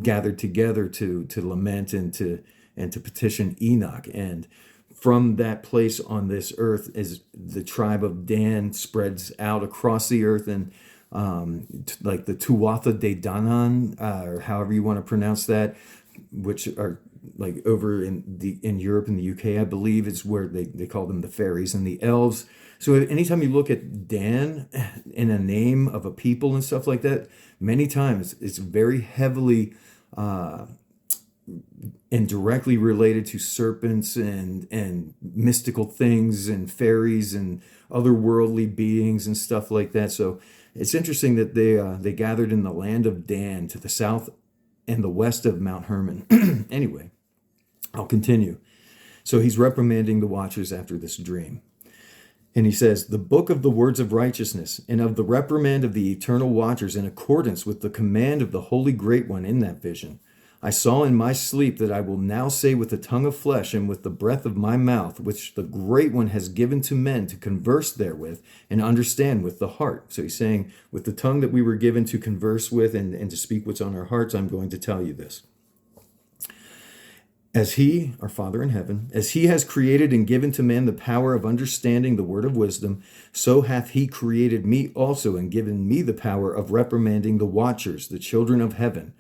S1: gathered together to lament and to petition Enoch. And from that place on this earth, as the tribe of Dan spreads out across the earth, and like the Tuatha De Danann, or however you want to pronounce that, which are like over in Europe and the UK, I believe, is where they call them the fairies and the elves. So anytime you look at Dan in a name of a people and stuff like that, many times it's very heavily and directly related to serpents and mystical things and fairies and otherworldly beings and stuff like that. So it's interesting that they gathered in the land of Dan to the south and the west of Mount Hermon. Anyway, I'll continue. So he's reprimanding the watchers after this dream. And he says, the book of the words of righteousness and of the reprimand of the eternal watchers in accordance with the command of the Holy Great One in that vision. I saw in my sleep that I will now say with the tongue of flesh and with the breath of my mouth, which the Great One has given to men to converse therewith and understand with the heart. So he's saying, with the tongue that we were given to converse with and to speak what's on our hearts, I'm going to tell you this. As he, our Father in heaven, as he has created and given to man the power of understanding the word of wisdom, so hath he created me also and given me the power of reprimanding the watchers, the children of heaven.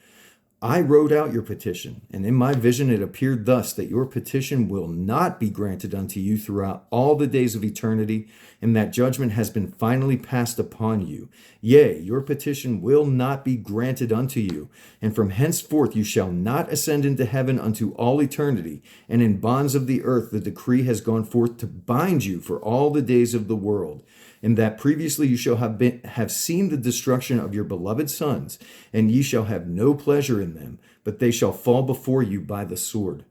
S1: I wrote out your petition, and in my vision it appeared thus, that your petition will not be granted unto you throughout all the days of eternity, and that judgment has been finally passed upon you. Yea, your petition will not be granted unto you, and from henceforth you shall not ascend into heaven unto all eternity, and in bonds of the earth the decree has gone forth to bind you for all the days of the world. And that previously you shall have seen the destruction of your beloved sons, and ye shall have no pleasure in them, but they shall fall before you by the sword.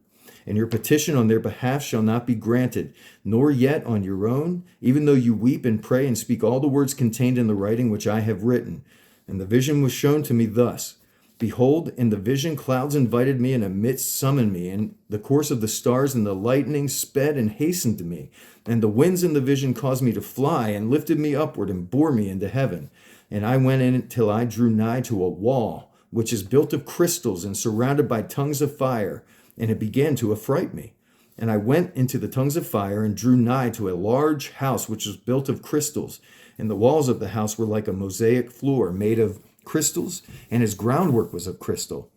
S1: And your petition on their behalf shall not be granted, nor yet on your own, even though you weep and pray and speak all the words contained in the writing which I have written. And the vision was shown to me thus. Behold, in the vision clouds invited me, and a mist summoned me, and the course of the stars and the lightning sped and hastened to me. And the winds in the vision caused me to fly, and lifted me upward, and bore me into heaven. And I went in till I drew nigh to a wall, which is built of crystals, and surrounded by tongues of fire, and it began to affright me. And I went into the tongues of fire, and drew nigh to a large house, which was built of crystals. And the walls of the house were like a mosaic floor made of crystals, and its groundwork was of crystal.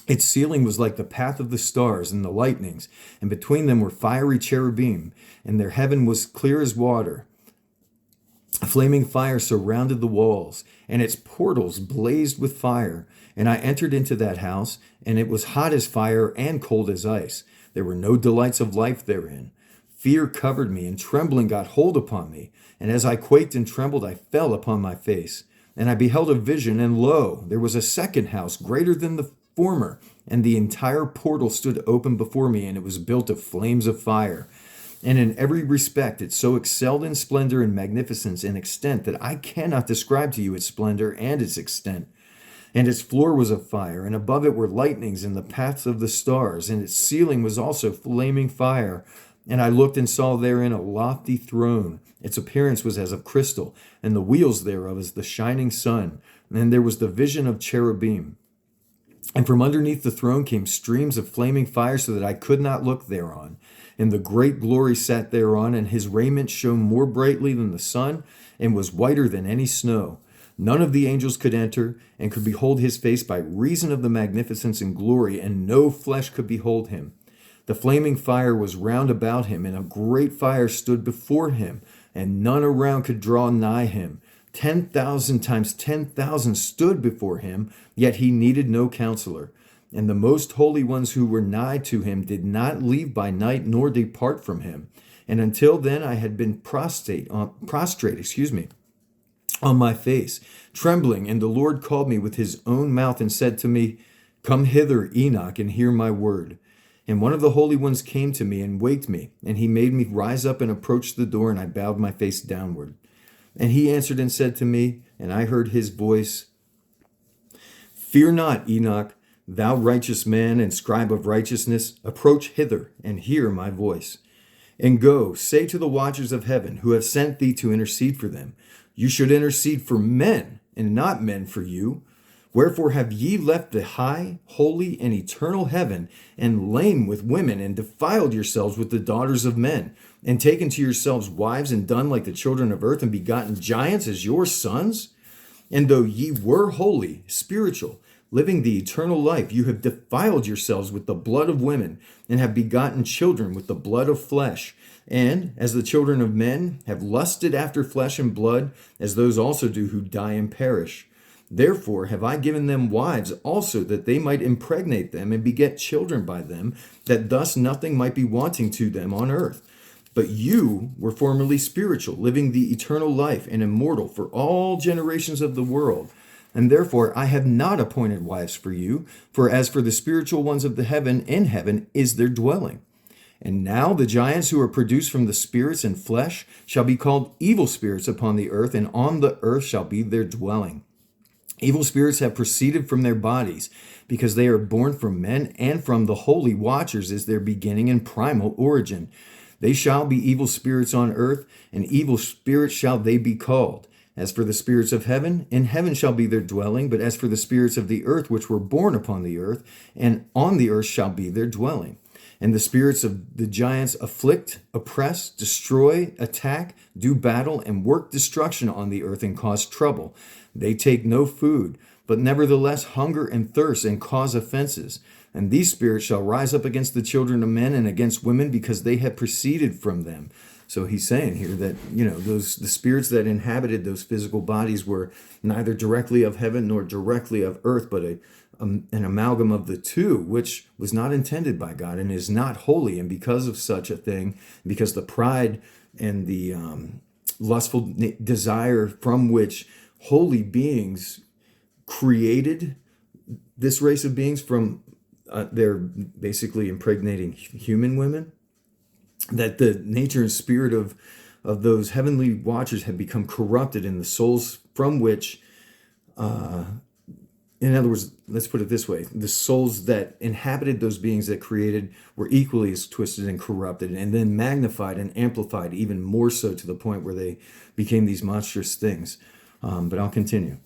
S1: Its ceiling was like the path of the stars and the lightnings, and between them were fiery cherubim, and their heaven was clear as water. A flaming fire surrounded the walls, and its portals blazed with fire. And I entered into that house, and it was hot as fire and cold as ice. There were no delights of life therein. Fear covered me, and trembling got hold upon me. And as I quaked and trembled, I fell upon my face. And I beheld a vision, and lo, there was a second house greater than the former, and the entire portal stood open before me, and it was built of flames of fire. And in every respect it so excelled in splendor and magnificence and extent that I cannot describe to you its splendor and its extent. And its floor was of fire, and above it were lightnings and the paths of the stars, and its ceiling was also flaming fire. And I looked and saw therein a lofty throne. Its appearance was as of crystal, and the wheels thereof as the shining sun. And there was the vision of cherubim. And from underneath the throne came streams of flaming fire, so that I could not look thereon. And the great glory sat thereon, and his raiment shone more brightly than the sun, and was whiter than any snow. None of the angels could enter, and could behold his face by reason of the magnificence and glory, and no flesh could behold him. The flaming fire was round about him, and a great fire stood before him, and none around could draw nigh him. 10,000 times 10,000 stood before him, yet he needed no counselor. And the most holy ones who were nigh to him did not leave by night nor depart from him. And until then I had been prostrate, on my face, trembling. And the Lord called me with his own mouth and said to me, Come hither, Enoch, and hear my word. And one of the holy ones came to me and waked me, and he made me rise up and approach the door, and I bowed my face downward. And he answered and said to me, and I heard his voice, Fear not, Enoch, thou righteous man and scribe of righteousness, approach hither and hear my voice. And go, say to the watchers of heaven, who have sent thee to intercede for them, you should intercede for men, and not men for you. Wherefore have ye left the high, holy, and eternal heaven, and lain with women, and defiled yourselves with the daughters of men, and taken to yourselves wives, and done like the children of earth, and begotten giants as your sons? And though ye were holy, spiritual, living the eternal life, you have defiled yourselves with the blood of women, and have begotten children with the blood of flesh. And, as the children of men have lusted after flesh and blood, as those also do who die and perish. Therefore have I given them wives also, that they might impregnate them and beget children by them, that thus nothing might be wanting to them on earth. But you were formerly spiritual, living the eternal life and immortal for all generations of the world. And therefore I have not appointed wives for you, for as for the spiritual ones of the heaven, in heaven is their dwelling. And now the giants who are produced from the spirits and flesh shall be called evil spirits upon the earth, and on the earth shall be their dwelling. Evil spirits have proceeded from their bodies, because they are born from men, and from the holy watchers is their beginning and primal origin. They shall be evil spirits on earth, and evil spirits shall they be called. As for the spirits of heaven, in heaven shall be their dwelling, but as for the spirits of the earth which were born upon the earth, and on the earth shall be their dwelling. And the spirits of the giants afflict, oppress, destroy, attack, do battle, and work destruction on the earth and cause trouble. They take no food, but nevertheless hunger and thirst and cause offenses. And these spirits shall rise up against the children of men and against women, because they have proceeded from them. So he's saying here that, the spirits that inhabited those physical bodies were neither directly of heaven nor directly of earth, but an amalgam of the two, which was not intended by God and is not holy. And because of such a thing, because the pride and the lustful desire from which holy beings created this race of beings from, they're basically impregnating human women, that the nature and spirit of those heavenly watchers had become corrupted in the souls from which, in other words, let's put it this way, the souls that inhabited those beings that created were equally as twisted and corrupted, and then magnified and amplified even more so, to the point where they became these monstrous things. But I'll continue.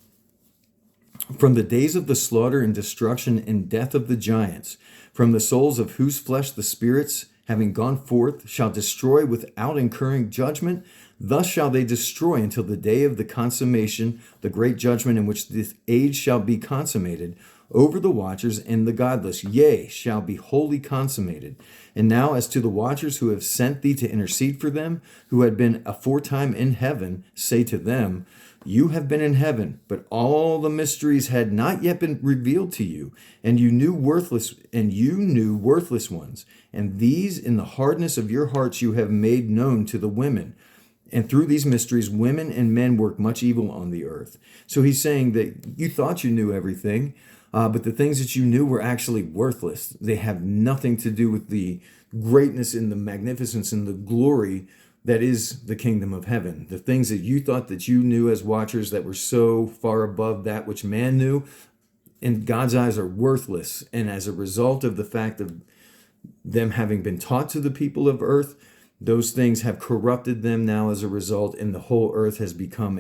S1: From the days of the slaughter and destruction and death of the giants, from the souls of whose flesh the spirits, having gone forth, shall destroy without incurring judgment, thus shall they destroy until the day of the consummation, the great judgment in which this age shall be consummated. over the watchers and the godless, yea, shall be wholly consummated. And now as to the watchers who have sent thee to intercede for them, who had been aforetime in heaven, say to them, you have been in heaven, but all the mysteries had not yet been revealed to you, and you knew worthless ones, and these in the hardness of your hearts you have made known to the women. And through these mysteries, women and men work much evil on the earth. So he's saying that you thought you knew everything, but the things that you knew were actually worthless. They have nothing to do with the greatness and the magnificence and the glory that is the kingdom of heaven. The things that you thought that you knew as watchers that were so far above that which man knew, in God's eyes are worthless. And as a result of the fact of them having been taught to the people of earth, those things have corrupted them now as a result, and the whole earth has become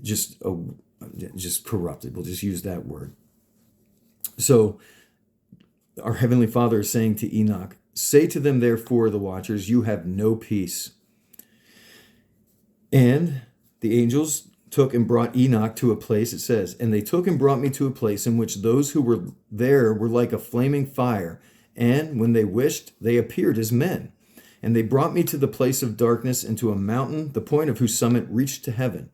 S1: just corrupted. We'll just use that word. So our Heavenly Father is saying to Enoch, say to them, therefore, the watchers, you have no peace. And the angels took and brought Enoch to a place, it says, and they took and brought me to a place in which those who were there were like a flaming fire. And when they wished, they appeared as men. And they brought me to the place of darkness and to a mountain, the point of whose summit reached to heaven.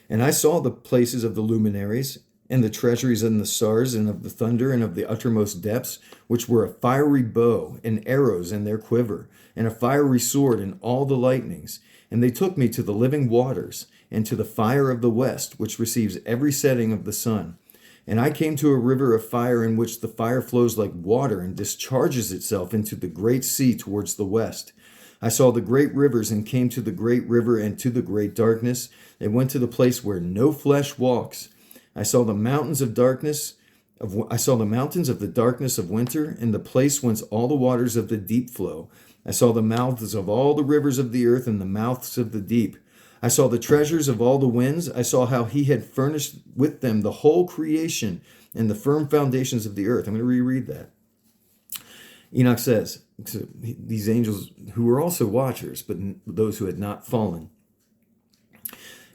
S1: And I saw the places of the luminaries and the treasuries and the stars and of the thunder and of the uttermost depths, which were a fiery bow and arrows in their quiver, and a fiery sword and all the lightnings. And they took me to the living waters and to the fire of the west, which receives every setting of the sun. And I came to a river of fire in which the fire flows like water and discharges itself into the great sea towards the west. I saw the great rivers and came to the great river and to the great darkness, and went to the place where no flesh walks. I saw the mountains of darkness. I saw the mountains of the darkness of winter, and the place whence all the waters of the deep flow. I saw the mouths of all the rivers of the earth and the mouths of the deep. I saw the treasures of all the winds. I saw how he had furnished with them the whole creation and the firm foundations of the earth. I'm going to reread that. Enoch says, these angels who were also watchers, but those who had not fallen,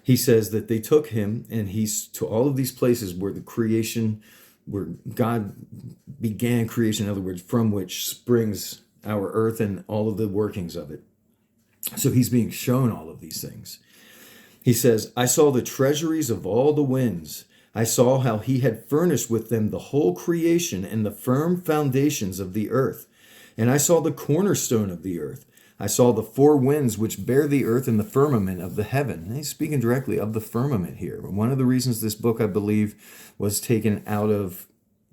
S1: he says that they took him and he's to all of these places where the creation, where God began creation, in other words, from which springs our earth and all of the workings of it. So he's being shown all of these things. He says, I saw the treasuries of all the winds. I saw how he had furnished with them the whole creation and the firm foundations of the earth. And I saw the cornerstone of the earth. I saw the four winds which bear the earth and the firmament of the heaven. And he's speaking directly of the firmament here. One of the reasons this book, I believe, was taken out of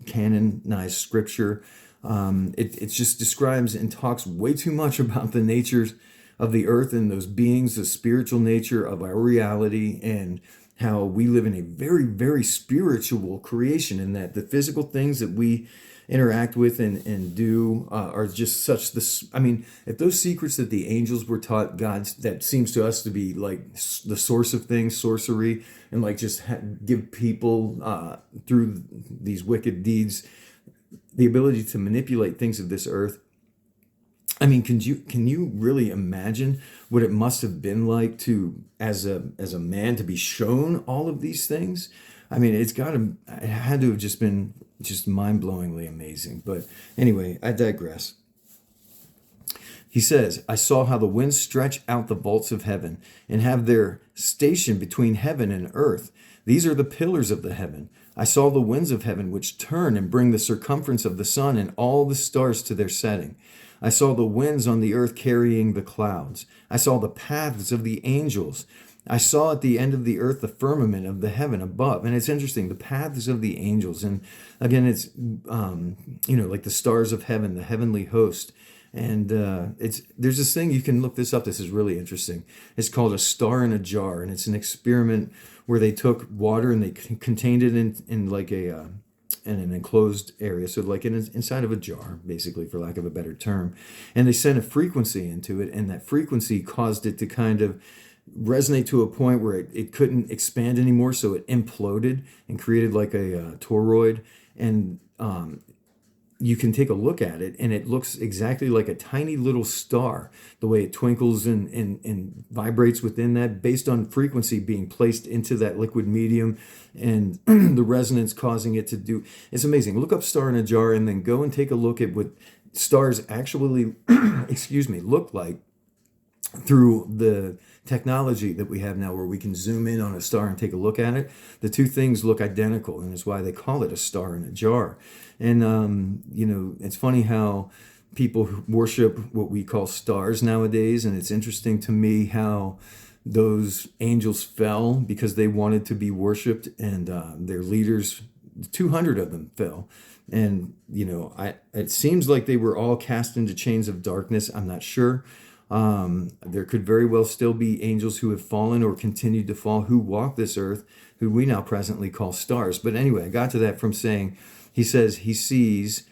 S1: canonized scripture, it just describes and talks way too much about the natures of the earth and those beings, the spiritual nature of our reality, and how we live in a very, very spiritual creation, and that the physical things that we interact with and do are just such this. I mean, if those secrets that the angels were taught, God's, that seems to us to be like the source of things, sorcery, and like just give people through these wicked deeds the ability to manipulate things of this earth. I mean, can you really imagine what it must have been like to, as a man, to be shown all of these things? I mean, it had to have just been just mind-blowingly amazing. But anyway, I digress. He says, I saw how the winds stretch out the vaults of heaven and have their station between heaven and earth. These are the pillars of the heaven. I saw the winds of heaven which turn and bring the circumference of the sun and all the stars to their setting. I saw the winds on the earth carrying the clouds. I saw the paths of the angels. I saw at the end of the earth the firmament of the heaven above. And it's interesting, the paths of the angels. And again, it's, like the stars of heaven, the heavenly host. And there's this thing, you can look this up. This is really interesting. It's called a star in a jar. And it's an experiment where they took water and they contained it in like in an enclosed area, so like inside of a jar, basically, for lack of a better term. And they sent a frequency into it, and that frequency caused it to kind of resonate to a point where it couldn't expand anymore, so it imploded and created like a toroid. And you can take a look at it, and it looks exactly like a tiny little star, the way it twinkles and vibrates within that, based on frequency being placed into that liquid medium, and the resonance causing it to do. It's amazing. Look up star in a jar, and then go and take a look at what stars actually excuse me, look like through the technology that we have now, where we can zoom in on a star and take a look at it. The two things look identical, and it's why they call it a star in a jar. And it's funny how people worship what we call stars nowadays, and it's interesting to me how those angels fell because they wanted to be worshipped, and their leaders, 200 of them, fell. And it seems like they were all cast into chains of darkness. I'm not sure. There could very well still be angels who have fallen or continued to fall, who walk this earth, who we now presently call stars. But anyway, I got to that from saying, he says he sees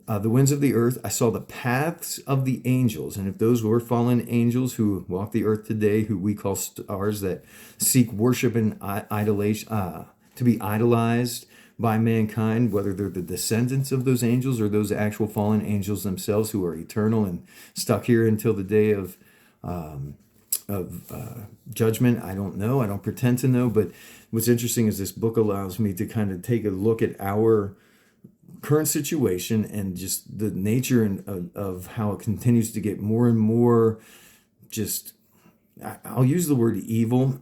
S1: the winds of the earth. I saw the paths of the angels. And if those were fallen angels who walk the earth today, who we call stars, that seek worship and idolation, to be idolized by mankind, whether they're the descendants of those angels or those actual fallen angels themselves who are eternal and stuck here until the day of judgment, I don't know. I don't pretend to know. But what's interesting is this book allows me to kind of take a look at our current situation and just the nature of how it continues to get more and more just, I'll use the word evil.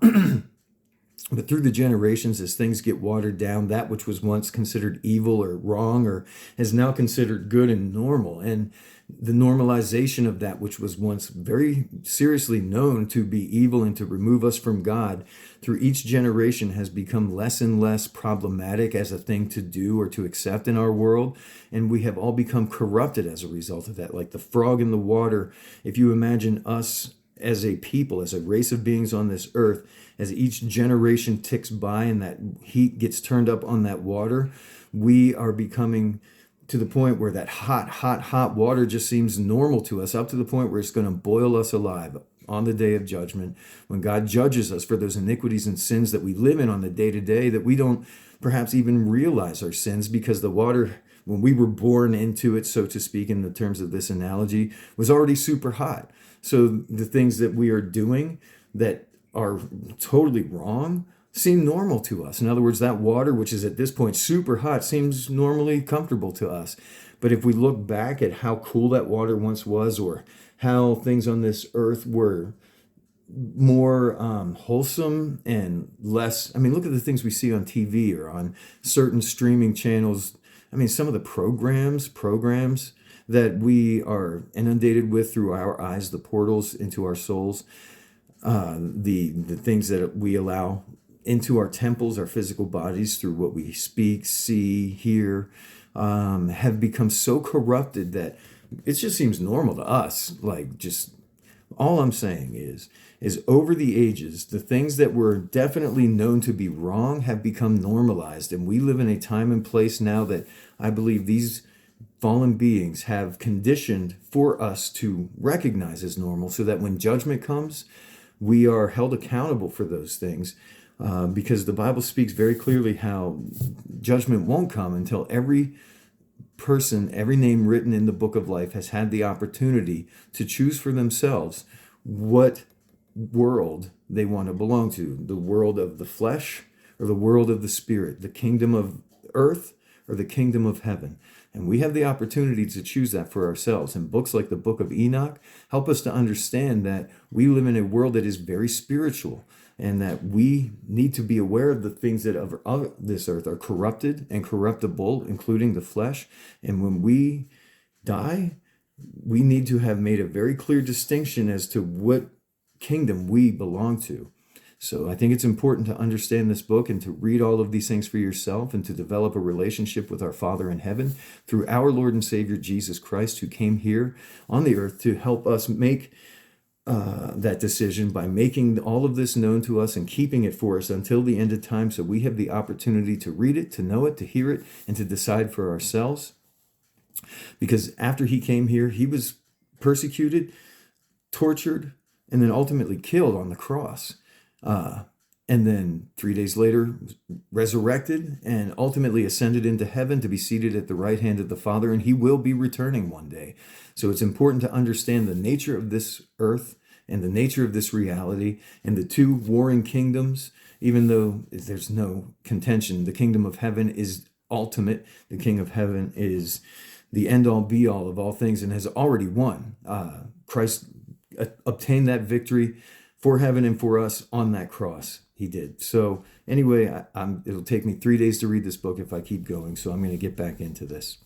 S1: But through the generations, as things get watered down, that which was once considered evil or wrong or is now considered good and normal. And the normalization of that which was once very seriously known to be evil and to remove us from God, through each generation has become less and less problematic as a thing to do or to accept in our world. And we have all become corrupted as a result of that. Like the frog in the water, if you imagine us as a people, as a race of beings on this earth, as each generation ticks by and that heat gets turned up on that water, we are becoming to the point where that hot water just seems normal to us, up to the point where it's going to boil us alive on the day of judgment, when God judges us for those iniquities and sins that we live in on the day-to-day, that we don't perhaps even realize our sins, because the water, when we were born into it, so to speak, in the terms of this analogy, was already super hot. So the things that we are doing that are totally wrong seem normal to us. In other words, that water, which is at this point super hot, seems normally comfortable to us. But if we look back at how cool that water once was, or how things on this earth were more wholesome and less, I mean, look at the things we see on TV or on certain streaming channels. I mean, some of the programs that we are inundated with through our eyes, the portals into our souls, the things that we allow into our temples, our physical bodies, through what we speak, see, hear, have become so corrupted that it just seems normal to us. Like, just all I'm saying is over the ages, the things that were definitely known to be wrong have become normalized. And we live in a time and place now that I believe these fallen beings have conditioned for us to recognize as normal, so that when judgment comes, we are held accountable for those things. Because the Bible speaks very clearly how judgment won't come until every person, every name written in the book of life, has had the opportunity to choose for themselves what world they want to belong to: the world of the flesh or the world of the spirit, the kingdom of earth or the kingdom of heaven. And we have the opportunity to choose that for ourselves. And books like the book of Enoch help us to understand that we live in a world that is very spiritual, and that we need to be aware of the things that of this earth are corrupted and corruptible, including the flesh. And when we die, we need to have made a very clear distinction as to what kingdom we belong to. So I think it's important to understand this book and to read all of these things for yourself, and to develop a relationship with our Father in heaven through our Lord and Savior Jesus Christ, who came here on the earth to help us make that decision by making all of this known to us and keeping it for us until the end of time, so we have the opportunity to read it, to know it, to hear it, and to decide for ourselves. Because after he came here, he was persecuted, tortured, and then ultimately killed on the cross. and then 3 days later resurrected and ultimately ascended into heaven to be seated at the right hand of the Father, and he will be returning one day. So it's important to understand the nature of this earth and the nature of this reality and the two warring kingdoms. Even though there's no contention, the kingdom of heaven is ultimate. The king of heaven is the end all be all of all things and has already won. Christ obtained that victory for heaven and for us on that cross. He did. So anyway, it'll take me 3 days to read this book if I keep going. So I'm going to get back into this.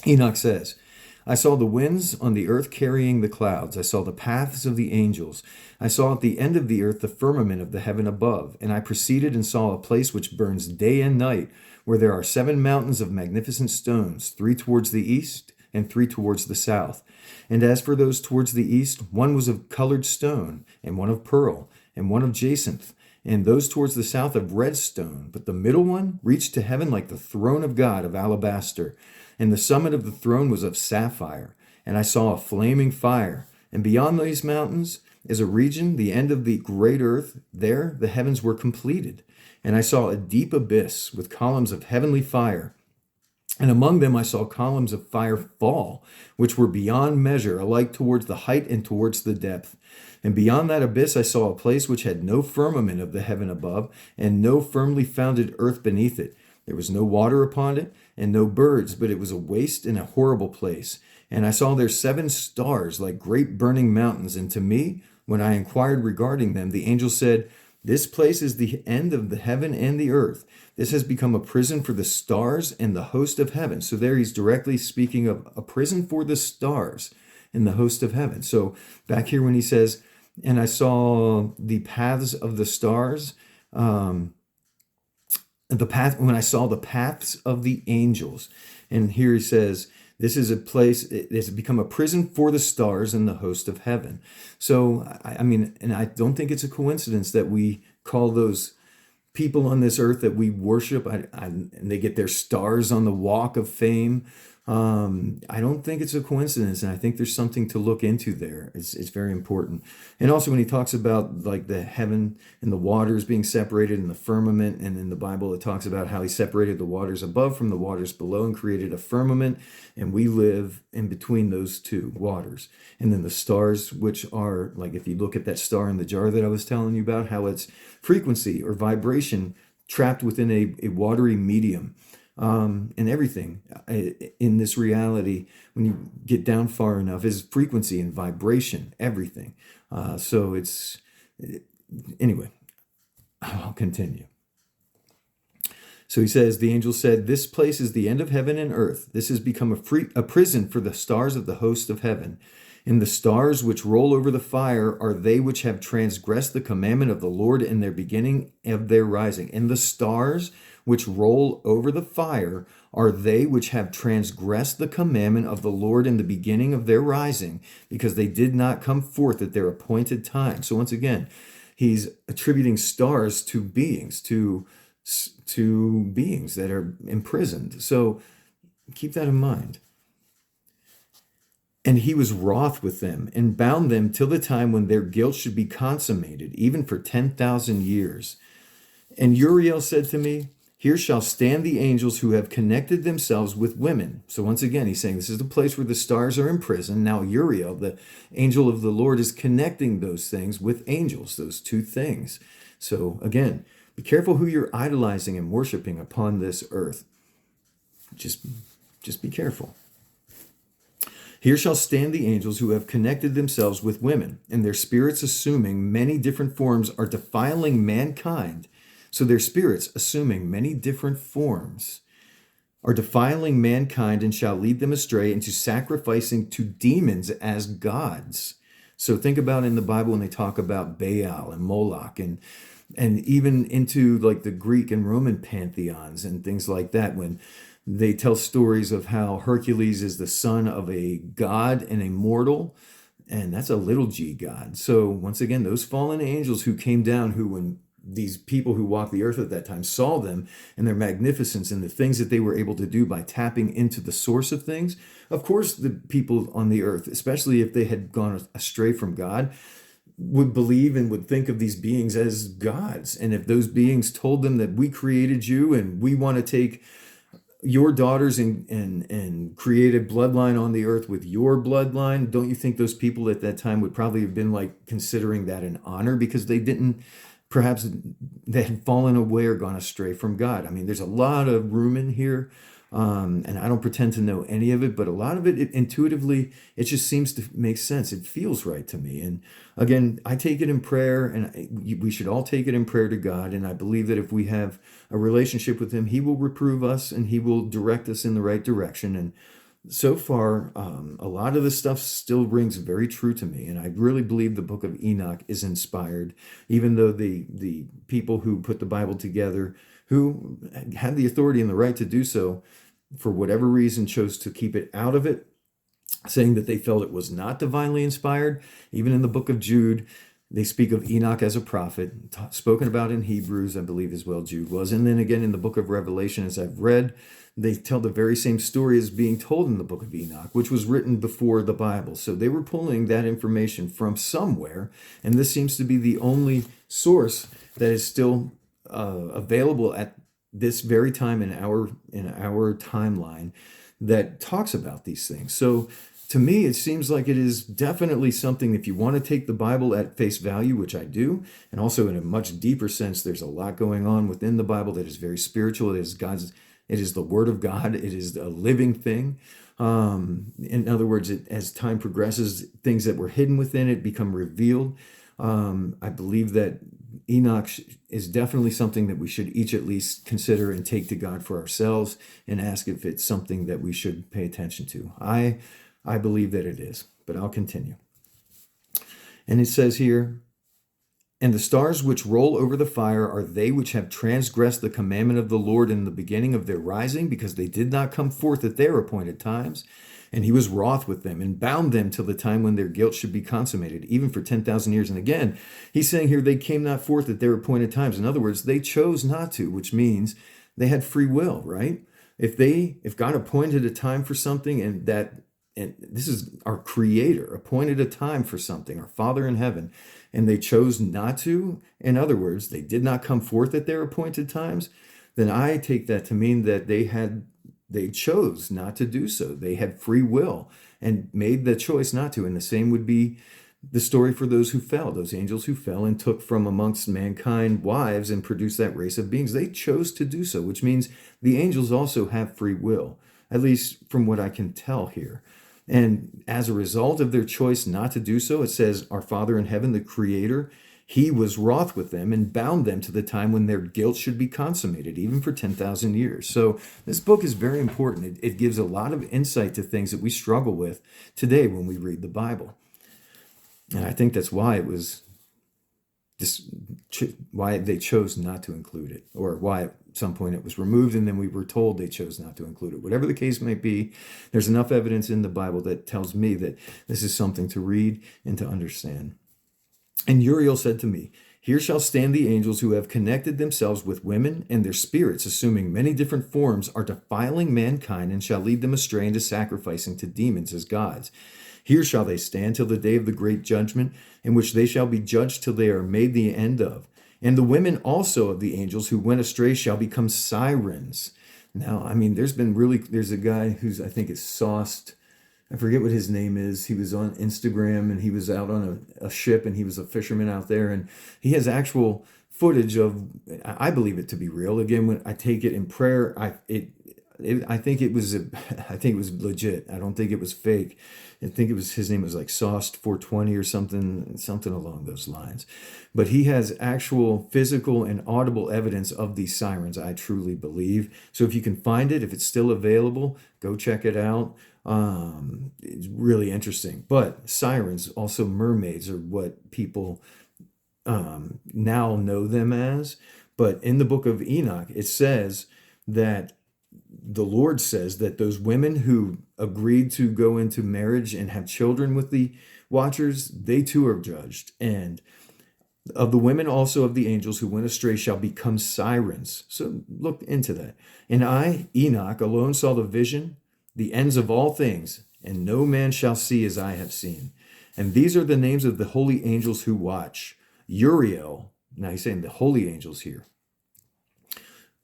S1: Enoch says, I saw the winds on the earth carrying the clouds. I saw the paths of the angels. I saw at the end of the earth the firmament of the heaven above. And I proceeded and saw a place which burns day and night, where there are 7 mountains of magnificent stones, 3 towards the east and 3 towards the south. And as for those towards the east, one was of colored stone, and one of pearl, and one of jacinth, and those towards the south of red stone. But the middle one reached to heaven like the throne of God of alabaster. And the summit of the throne was of sapphire. And I saw a flaming fire. And beyond these mountains is a region, the end of the great earth. There the heavens were completed. And I saw a deep abyss with columns of heavenly fire. And among them I saw columns of fire fall, which were beyond measure, alike towards the height and towards the depth. And beyond that abyss I saw a place which had no firmament of the heaven above, and no firmly founded earth beneath it. There was no water upon it, and no birds, but it was a waste and a horrible place. And I saw there 7 stars like great burning mountains. And to me, when I inquired regarding them, the angel said, This place is the end of the heaven and the earth. This has become a prison for the stars and the host of heaven. So there he's directly speaking of a prison for the stars and the host of heaven. So back here when he says, and I saw the paths of the stars, when I saw the paths of the angels. And here he says, this is a place, it has become a prison for the stars and the host of heaven. So, I mean, and I don't think it's a coincidence that we call those people on this earth that we worship, and they get their stars on the walk of fame. I don't think it's a coincidence, and I think there's something to look into there. It's very important. And also when he talks about like the heaven and the waters being separated and the firmament, and in the Bible it talks about how he separated the waters above from the waters below and created a firmament, and we live in between those two waters. And then the stars, which are like, if you look at that star in the jar that I was telling you about, how it's frequency or vibration trapped within a watery medium. And everything in this reality, when you get down far enough, is frequency and vibration, everything. So it's, anyway, I'll continue. So he says, the angel said, This place is the end of heaven and earth. This has become a prison for the stars of the host of heaven. And the stars which roll over the fire are they which have transgressed the commandment of the Lord in their beginning of their rising. And the stars which roll over the fire are they which have transgressed the commandment of the Lord in the beginning of their rising, because they did not come forth at their appointed time. So once again, he's attributing stars to beings, to beings that are imprisoned. So keep that in mind. And he was wroth with them and bound them till the time when their guilt should be consummated, even for 10,000 years. And Uriel said to me, Here shall stand the angels who have connected themselves with women. So once again, he's saying this is the place where the stars are imprisoned. Now Uriel, the angel of the Lord, is connecting those things with angels, those two things. So again, be careful who you're idolizing and worshiping upon this earth. Just be careful. Here shall stand the angels who have connected themselves with women, and their spirits assuming many different forms are defiling mankind. So their spirits assuming many different forms are defiling mankind and shall lead them astray into sacrificing to demons as gods. So think about in the Bible when they talk about Baal and Moloch and even into like the Greek and Roman pantheons and things like that, when they tell stories of how Hercules is the son of a god and a mortal, and that's a little g god. So once again, those fallen angels who came down, who when these people who walked the earth at that time saw them and their magnificence and the things that they were able to do by tapping into the source of things, of course the people on the earth, especially if they had gone astray from God, would believe and would think of these beings as gods. And if those beings told them that we created you and we want to take your daughters and create a bloodline on the earth with your bloodline, don't you think those people at that time would probably have been like considering that an honor, because they didn't, perhaps they had fallen away or gone astray from God? I mean, there's a lot of room in here. And I don't pretend to know any of it, but a lot of it intuitively, it just seems to make sense. It feels right to me. And again, I take it in prayer, and we should all take it in prayer to God. And I believe that if we have a relationship with Him, He will reprove us and He will direct us in the right direction. And so far, a lot of this stuff still rings very true to me. And I really believe the book of Enoch is inspired, even though the people who put the Bible together, who had the authority and the right to do so, for whatever reason, chose to keep it out of it, saying that they felt it was not divinely inspired. Even in the book of Jude, they speak of Enoch as a prophet, spoken about in Hebrews, I believe as well, Jude was. And then again in the book of Revelation, as I've read, they tell the very same story as being told in the book of Enoch, which was written before the Bible. So they were pulling that information from somewhere, and this seems to be the only source that is still available at this very time in our timeline that talks about these things. So to me, it seems like it is definitely something, if you want to take the Bible at face value, which I do, and also in a much deeper sense, there's a lot going on within the Bible that is very spiritual. It is the Word of God. It is a living thing. In other words, as time progresses, things that were hidden within it become revealed. I believe that Enoch is definitely something that we should each at least consider and take to God for ourselves and ask if it's something that we should pay attention to. I believe that it is, but I'll continue. And it says here, and the stars which roll over the fire are they which have transgressed the commandment of the Lord in the beginning of their rising, because they did not come forth at their appointed times. And he was wroth with them and bound them till the time when their guilt should be consummated, even for 10,000 years. And again, he's saying here, they came not forth at their appointed times. In other words, they chose not to, which means they had free will, right? If God appointed a time for something, and this is our Creator appointed a time for something, our Father in heaven, and they chose not to, in other words, they did not come forth at their appointed times, then I take that to mean that they chose not to do so. They had free will and made the choice not to. And the same would be the story for those who fell, those angels who fell and took from amongst mankind wives and produced that race of beings. They chose to do so, which means the angels also have free will, at least from what I can tell here. And as a result of their choice not to do so, it says, our Father in heaven, the Creator, He was wroth with them and bound them to the time when their guilt should be consummated, even for 10,000 years. So this book is very important. It gives a lot of insight to things that we struggle with today when we read the Bible. And I think that's why it was why they chose not to include it, or why at some point it was removed and then we were told they chose not to include it. Whatever the case may be, there's enough evidence in the Bible that tells me that this is something to read and to understand. And Uriel said to me, here shall stand the angels who have connected themselves with women, and their spirits, assuming many different forms, are defiling mankind and shall lead them astray into sacrificing to demons as gods. Here shall they stand till the day of the great judgment, in which they shall be judged till they are made the end of. And the women also of the angels who went astray shall become sirens. Now, I mean, there's a guy who's, I think is Sauced, I forget what his name is. He was on Instagram and he was out on a ship and he was a fisherman out there, and he has actual footage of, I believe it to be real. Again, when I take it in prayer, I think it was legit. I don't think it was fake. I think his name was like Sauced 420 or something along those lines. But he has actual physical and audible evidence of these sirens, I truly believe. So if you can find it, if it's still available, go check it out. It's really interesting. But sirens, also mermaids, are what people now know them as. But in the book of Enoch, it says that the Lord says that those women who agreed to go into marriage and have children with the watchers, they too are judged. And of the women also of the angels who went astray shall become sirens. So look into that. And I, Enoch, alone saw the vision, the ends of all things, and no man shall see as I have seen. And these are the names of the holy angels who watch. Uriel, now he's saying the holy angels here.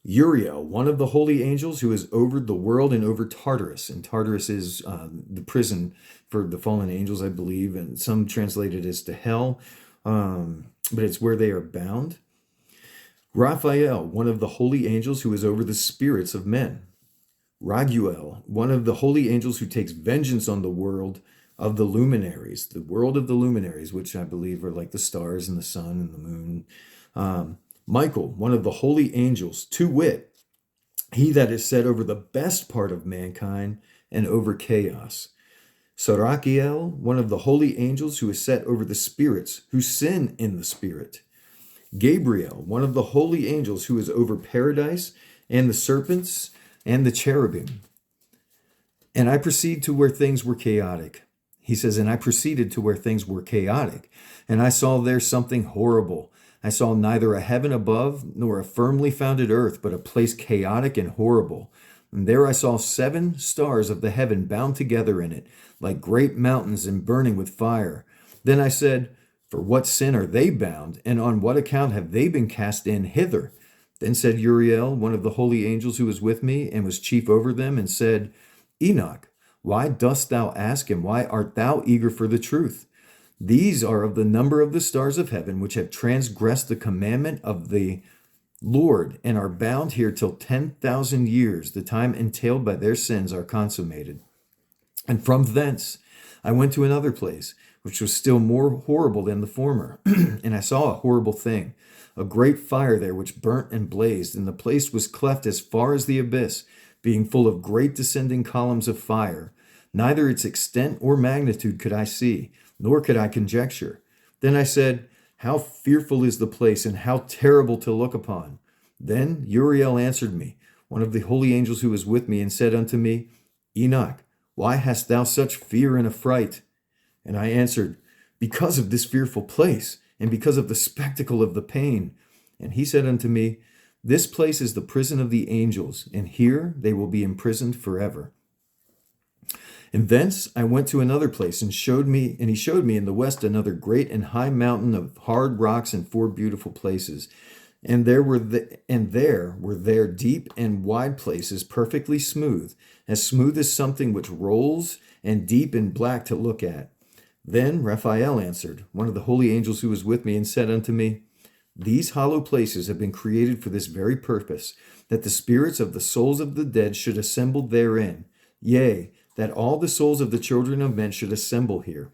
S1: Uriel, one of the holy angels who is over the world and over Tartarus. And Tartarus is the prison for the fallen angels, I believe. And some translate it as to hell, but it's where they are bound. Raphael, one of the holy angels who is over the spirits of men. Raguel, one of the holy angels who takes vengeance on the world of the luminaries, the world of the luminaries, which I believe are like the stars and the sun and the moon. Michael, one of the holy angels, to wit, he that is set over the best part of mankind and over chaos. Sarakiel, one of the holy angels who is set over the spirits who sin in the spirit. Gabriel, one of the holy angels who is over paradise and the serpents and the cherubim. And I proceed to where things were chaotic. He says, and I proceeded to where things were chaotic, and I saw there something horrible. I saw neither a heaven above nor a firmly founded earth, but a place chaotic and horrible. And there I saw 7 stars of the heaven bound together in it, like great mountains and burning with fire. Then I said, for what sin are they bound, and on what account have they been cast in hither? Then said Uriel, one of the holy angels who was with me, and was chief over them, and said, Enoch, why dost thou ask, and why art thou eager for the truth? These are of the number of the stars of heaven, which have transgressed the commandment of the Lord, and are bound here till 10,000 years, the time entailed by their sins are consummated. And from thence I went to another place, which was still more horrible than the former. And I saw a horrible thing, a great fire there which burnt and blazed, and the place was cleft as far as the abyss, being full of great descending columns of fire. Neither its extent or magnitude could I see, nor could I conjecture. Then I said, how fearful is the place, and how terrible to look upon. Then Uriel answered me, one of the holy angels who was with me, and said unto me, Enoch, why hast thou such fear and affright? And I answered, because of this fearful place, and because of the spectacle of the pain. And he said unto me, this place is the prison of the angels, and here they will be imprisoned forever. And thence I went to another place, and he showed me in the west another great and high mountain of hard rocks and 4 beautiful places. And there were deep and wide places, perfectly smooth as something which rolls, and deep and black to look at. Then Raphael answered, one of the holy angels who was with me, and said unto me, these hollow places have been created for this very purpose, that the spirits of the souls of the dead should assemble therein, yea, that all the souls of the children of men should assemble here.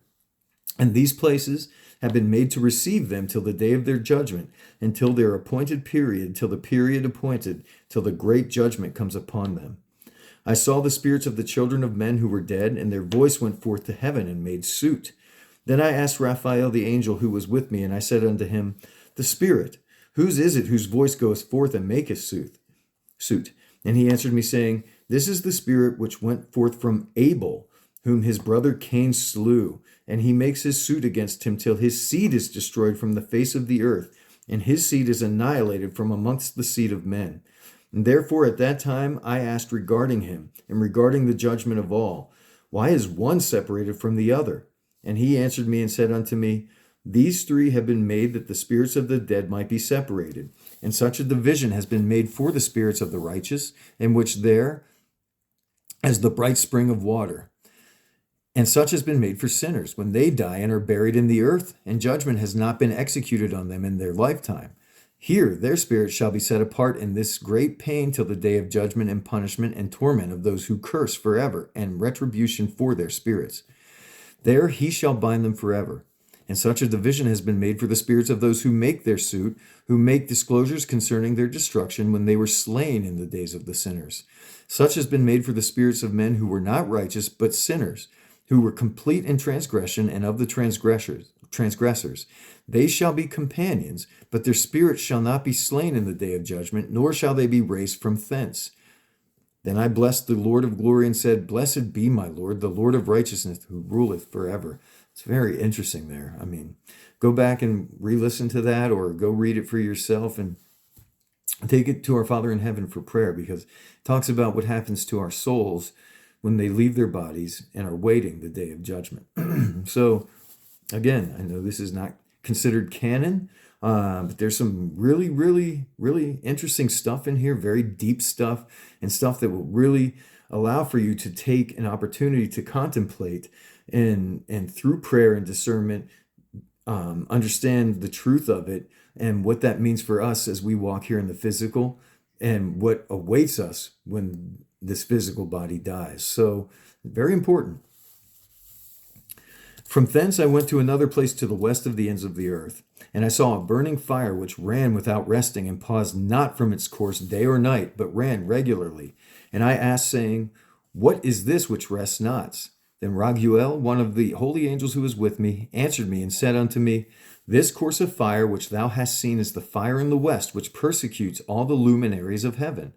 S1: And these places have been made to receive them till the day of their judgment, until their appointed period, till the period appointed, till the great judgment comes upon them. I saw the spirits of the children of men who were dead, and their voice went forth to heaven and made suit. Then I asked Raphael the angel who was with me, and I said unto him, the spirit, whose is it whose voice goeth forth and maketh suit? And he answered me, saying, this is the spirit which went forth from Abel, whom his brother Cain slew, and he makes his suit against him till his seed is destroyed from the face of the earth, and his seed is annihilated from amongst the seed of men. And therefore at that time I asked regarding him, and regarding the judgment of all, why is one separated from the other? And he answered me and said unto me, these 3 have been made that the spirits of the dead might be separated. And such a division has been made for the spirits of the righteous, in which there as the bright spring of water. And such has been made for sinners when they die and are buried in the earth, and judgment has not been executed on them in their lifetime. Here their spirits shall be set apart in this great pain till the day of judgment and punishment and torment of those who curse forever, and retribution for their spirits. There he shall bind them forever. And such a division has been made for the spirits of those who make their suit, who make disclosures concerning their destruction when they were slain in the days of the sinners. Such has been made for the spirits of men who were not righteous, but sinners, who were complete in transgression, and of the transgressors. They shall be companions, but their spirits shall not be slain in the day of judgment, nor shall they be raised from thence. Then I blessed the Lord of glory and said, blessed be my Lord, the Lord of righteousness, who ruleth forever. It's very interesting there. I mean, go back and re-listen to that, or go read it for yourself and take it to our Father in heaven for prayer, because it talks about what happens to our souls when they leave their bodies and are waiting the day of judgment. So Again, I know this is not considered canon, but there's some really, really, really interesting stuff in here, very deep stuff, and stuff that will really allow for you to take an opportunity to contemplate and through prayer and discernment, understand the truth of it and what that means for us as we walk here in the physical and what awaits us when this physical body dies. So, very important. From thence I went to another place to the west of the ends of the earth, and I saw a burning fire which ran without resting and paused not from its course day or night, but ran regularly. And I asked, saying, What is this which rests not? Then Raguel, one of the holy angels who was with me, answered me and said unto me, This course of fire which thou hast seen is the fire in the west, which persecutes all the luminaries of heaven.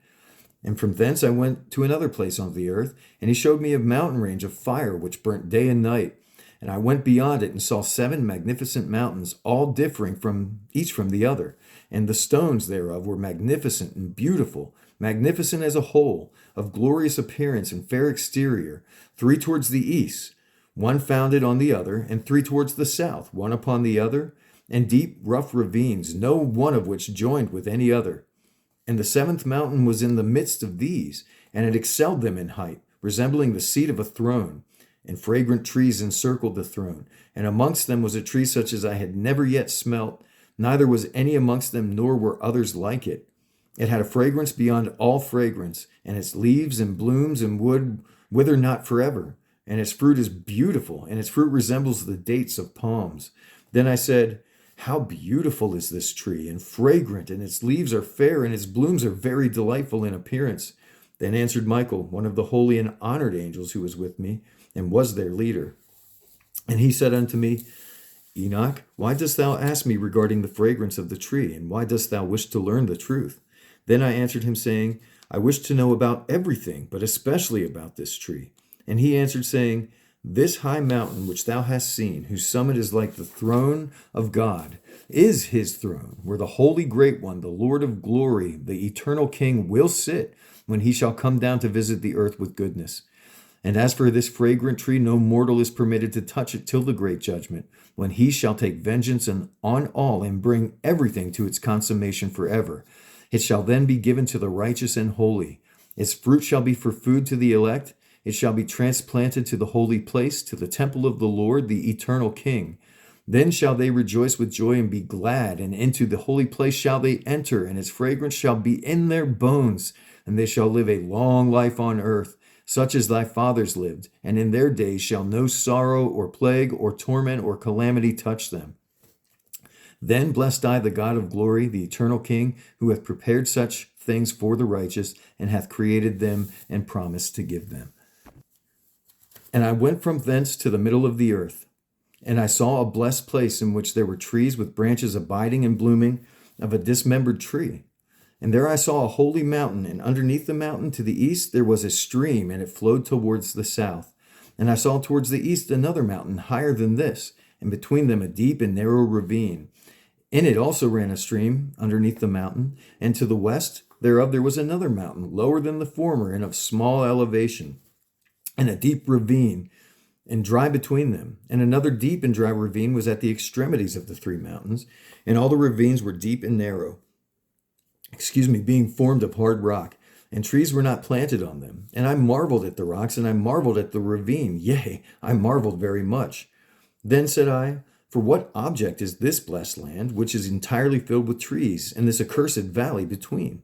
S1: And from thence I went to another place on the earth, and he showed me a mountain range of fire which burnt day and night. And I went beyond it and saw 7 magnificent mountains, all differing from each from the other. And the stones thereof were magnificent and beautiful, magnificent as a whole, of glorious appearance and fair exterior, 3 towards the east, one founded on the other, and 3 towards the south, one upon the other, and deep rough ravines, no one of which joined with any other. And the 7th mountain was in the midst of these, and it excelled them in height, resembling the seat of a throne. And fragrant trees encircled the throne, and amongst them was a tree such as I had never yet smelt, neither was any amongst them, nor were others like it. It had a fragrance beyond all fragrance, and its leaves and blooms and wood wither not forever. And its fruit is beautiful, and its fruit resembles the dates of palms. Then I said, How beautiful is this tree, and fragrant, and its leaves are fair, and its blooms are very delightful in appearance. Then answered Michael, one of the holy and honored angels who was with me, and was their leader. And he said unto me, Enoch, why dost thou ask me regarding the fragrance of the tree, and why dost thou wish to learn the truth? Then I answered him, saying, I wish to know about everything, but especially about this tree. And he answered, saying, This high mountain which thou hast seen, whose summit is like the throne of God, is his throne, where the holy great one, the Lord of glory, the eternal King, will sit when he shall come down to visit the earth with goodness. And as for this fragrant tree, no mortal is permitted to touch it till the great judgment, when he shall take vengeance on all and bring everything to its consummation forever. It shall then be given to the righteous and holy. Its fruit shall be for food to the elect. It shall be transplanted to the holy place, to the temple of the Lord, the eternal King. Then shall they rejoice with joy and be glad, and into the holy place shall they enter, and its fragrance shall be in their bones, and they shall live a long life on earth, such as thy fathers lived, and in their days shall no sorrow or plague or torment or calamity touch them. Then blessed I the God of glory, the eternal King, who hath prepared such things for the righteous, and hath created them and promised to give them. And I went from thence to the middle of the earth, and I saw a blessed place in which there were trees with branches abiding and blooming of a dismembered tree. And there I saw a holy mountain, and underneath the mountain to the east there was a stream, and it flowed towards the south. And I saw towards the east another mountain higher than this, and between them a deep and narrow ravine. In it also ran a stream underneath the mountain, and to the west thereof there was another mountain, lower than the former, and of small elevation, and a deep ravine, and dry between them. And another deep and dry ravine was at the extremities of the 3 mountains, and all the ravines were deep and narrow, being formed of hard rock, and trees were not planted on them. And I marveled at the rocks, and I marveled at the ravine, yea, I marveled very much. Then said I, For what object is this blessed land, which is entirely filled with trees, and this accursed valley between?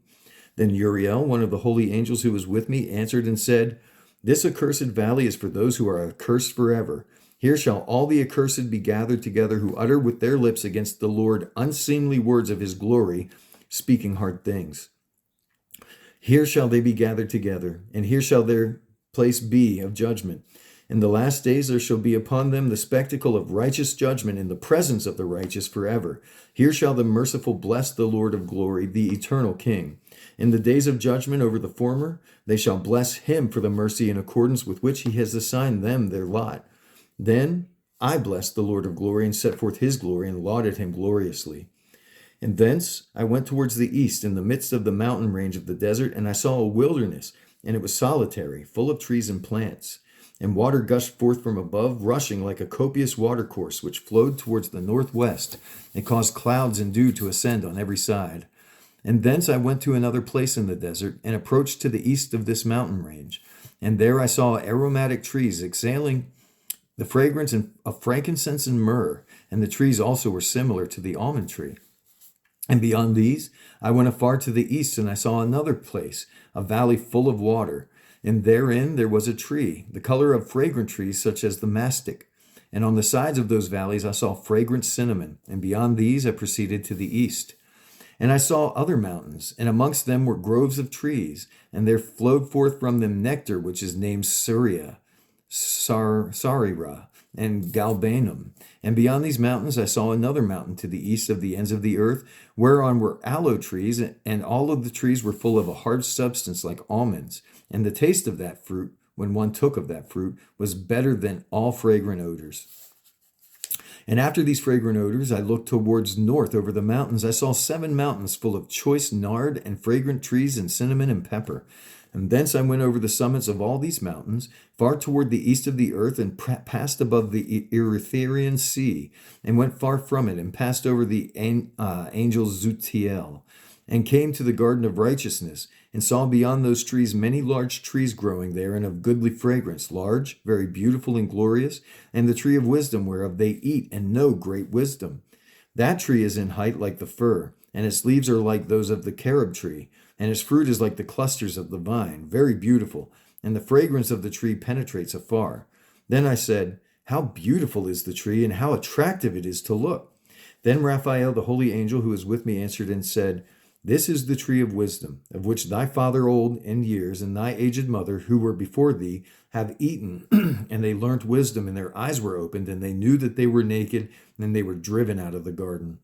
S1: Then Uriel, one of the holy angels who was with me, answered and said, This accursed valley is for those who are accursed forever. Here shall all the accursed be gathered together, who utter with their lips against the Lord unseemly words of his glory, speaking hard things. Here shall they be gathered together, and here shall their place be of judgment. In the last days there shall be upon them the spectacle of righteous judgment in the presence of the righteous forever. Here shall the merciful bless the Lord of glory, the eternal King. In the days of judgment over the former, they shall bless him for the mercy in accordance with which he has assigned them their lot. Then I blessed the Lord of glory, and set forth his glory, and lauded him gloriously. And thence I went towards the east, in the midst of the mountain range of the desert, and I saw a wilderness, and it was solitary, full of trees and plants. And water gushed forth from above, rushing like a copious watercourse, which flowed towards the northwest, and caused clouds and dew to ascend on every side. And thence I went to another place in the desert, and approached to the east of this mountain range. And there I saw aromatic trees exhaling the fragrance of frankincense and myrrh, and the trees also were similar to the almond tree. And beyond these, I went afar to the east, and I saw another place, a valley full of water. And therein there was a tree, the color of fragrant trees such as the mastic. And on the sides of those valleys I saw fragrant cinnamon, and beyond these I proceeded to the east. And I saw other mountains, and amongst them were groves of trees, and there flowed forth from them nectar, which is named Surya, Sarira, and Galbanum. And beyond these mountains I saw another mountain to the east of the ends of the earth, whereon were aloe trees, and all of the trees were full of a hard substance like almonds. And the taste of that fruit, when one took of that fruit, was better than all fragrant odors. And after these fragrant odors, I looked towards north over the mountains. I saw 7 mountains full of choice nard and fragrant trees and cinnamon and pepper. And thence I went over the summits of all these mountains, far toward the east of the earth, and passed above the Erythraean Sea, and went far from it, and passed over the angel Zutiel, and came to the garden of righteousness, and saw beyond those trees many large trees growing there, and of goodly fragrance, large, very beautiful and glorious, and the tree of wisdom, whereof they eat and know great wisdom. That tree is in height like the fir, and its leaves are like those of the carob tree, and its fruit is like the clusters of the vine, very beautiful, and the fragrance of the tree penetrates afar. Then I said, how beautiful is the tree, and how attractive it is to look. Then Raphael, the holy angel who was with me, answered and said, this is the tree of wisdom, of which thy father old in years and thy aged mother, who were before thee, have eaten, and they learnt wisdom, and their eyes were opened, and they knew that they were naked, and they were driven out of the garden.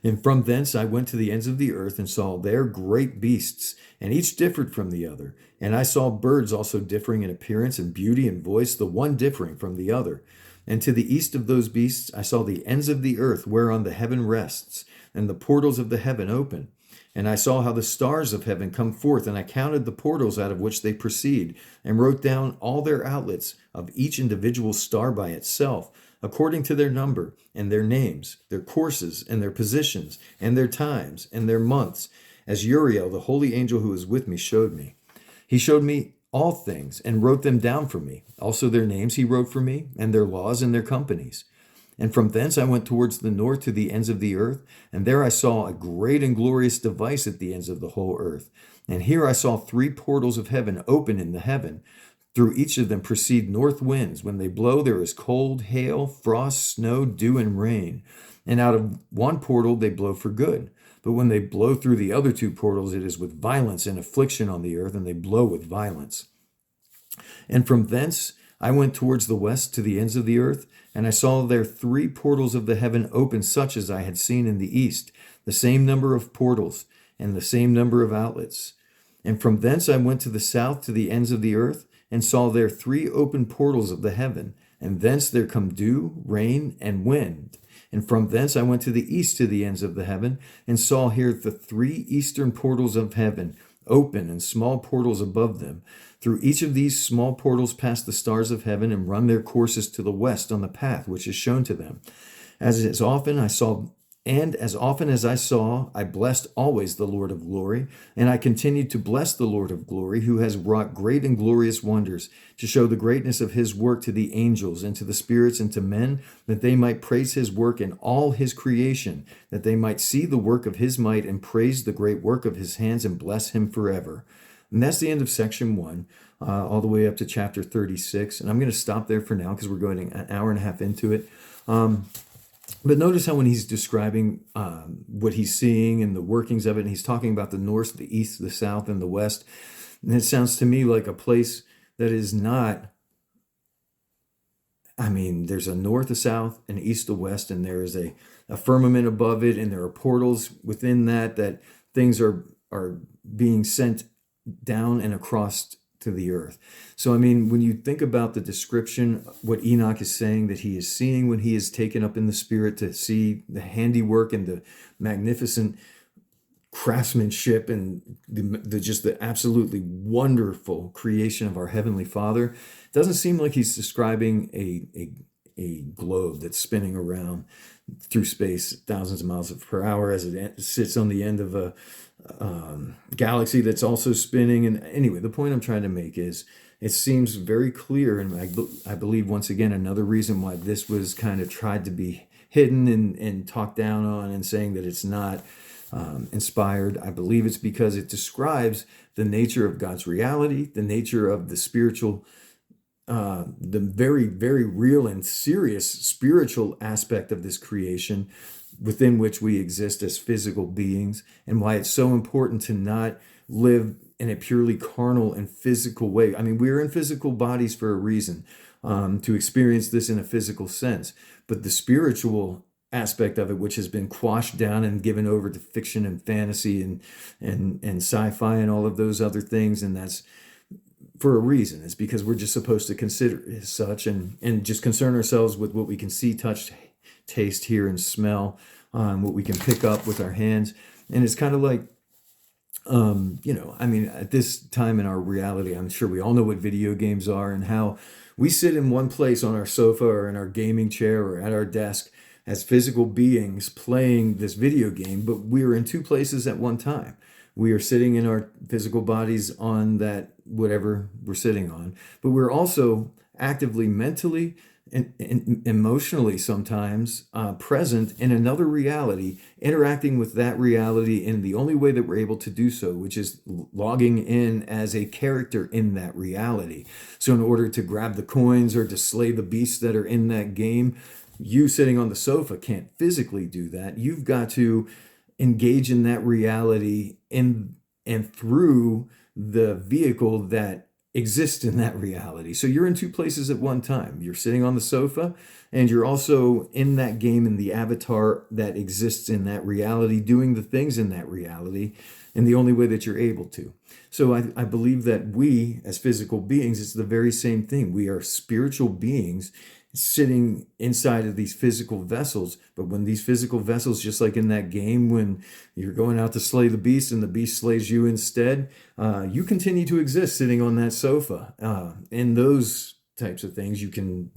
S1: And from thence I went to the ends of the earth, and saw there great beasts, and each differed from the other. And I saw birds also differing in appearance and beauty and voice, the one differing from the other. And to the east of those beasts I saw the ends of the earth, whereon the heaven rests, and the portals of the heaven open. And I saw how the stars of heaven come forth, and I counted the portals out of which they proceed, and wrote down all their outlets of each individual star by itself, according to their number, and their names, their courses, and their positions, and their times, and their months, as Uriel, the holy angel who was with me, showed me. He showed me all things, and wrote them down for me. Also their names he wrote for me, and their laws and their companies. And from thence I went towards the north to the ends of the earth, and there I saw a great and glorious device at the ends of the whole earth. And here I saw 3 portals of heaven open in the heaven. Through each of them proceed north winds. When they blow, there is cold, hail, frost, snow, dew, and rain. And out of one portal they blow for good. But when they blow through the other 2 portals, it is with violence and affliction on the earth, and they blow with violence. And from thence I went towards the west to the ends of the earth, and I saw there 3 portals of the heaven open, such as I had seen in the east, the same number of portals, and the same number of outlets. And from thence I went to the south to the ends of the earth, and saw there 3 open portals of the heaven, and thence there come dew, rain, and wind. And from thence I went to the east to the ends of the heaven, and saw here the 3 eastern portals of heaven, open, and small portals above them. Through each of these small portals pass the stars of heaven, and run their courses to the west on the path which is shown to them. As often as I saw, I blessed always the Lord of glory, and I continued to bless the Lord of glory, who has wrought great and glorious wonders, to show the greatness of his work to the angels, and to the spirits, and to men, that they might praise his work in all his creation, that they might see the work of his might, and praise the great work of his hands, and bless him forever. And that's the end of section 1, all the way up to chapter 36. And I'm going to stop there for now because we're going an hour and a half into it. But notice how when he's describing what he's seeing and the workings of it, and he's talking about the north, the east, the south, and the west, and it sounds to me like a place that is not, there's a north, a south, an east, a west, and there is a firmament above it, and there are portals within that things are being sent down and across to the earth. So, when you think about the description, what Enoch is saying that he is seeing when he is taken up in the spirit to see the handiwork and the magnificent craftsmanship and just the absolutely wonderful creation of our Heavenly Father, it doesn't seem like he's describing a globe that's spinning around through space thousands of miles per hour as it sits on the end of a galaxy that's also spinning. And anyway, the point I'm trying to make is it seems very clear, and I believe once again another reason why this was kind of tried to be hidden and talked down on and saying that it's not inspired. I believe it's because it describes the nature of God's reality, the nature of the spiritual, the very, very real and serious spiritual aspect of this creation within which we exist as physical beings, and why it's so important to not live in a purely carnal and physical way. I mean, we're in physical bodies for a reason, to experience this in a physical sense, but the spiritual aspect of it, which has been quashed down and given over to fiction and fantasy and sci-fi and all of those other things, and that's for a reason. It's because we're just supposed to consider it as such and just concern ourselves with what we can see, touch, taste, hear, and smell, what we can pick up with our hands. And it's kind of like, I mean, at this time in our reality, I'm sure we all know what video games are and how we sit in one place on our sofa or in our gaming chair or at our desk as physical beings playing this video game, but we are in two places at one time. We are sitting in our physical bodies on that whatever we're sitting on, but we're also actively, mentally, and emotionally sometimes present in another reality, interacting with that reality in the only way that we're able to do so, which is logging in as a character in that reality. So in order to grab the coins or to slay the beasts that are in that game, you sitting on the sofa can't physically do that. You've got to engage in that reality in and through the vehicle that exists in that reality. So you're in two places at one time. You're sitting on the sofa and you're also in that game in the avatar that exists in that reality, doing the things in that reality in the only way that you're able to. So I believe that we as physical beings, it's the very same thing. We are spiritual beings sitting inside of these physical vessels. But when these physical vessels, just like in that game, when you're going out to slay the beast and the beast slays you instead, you continue to exist sitting on that sofa. In those types of things, you can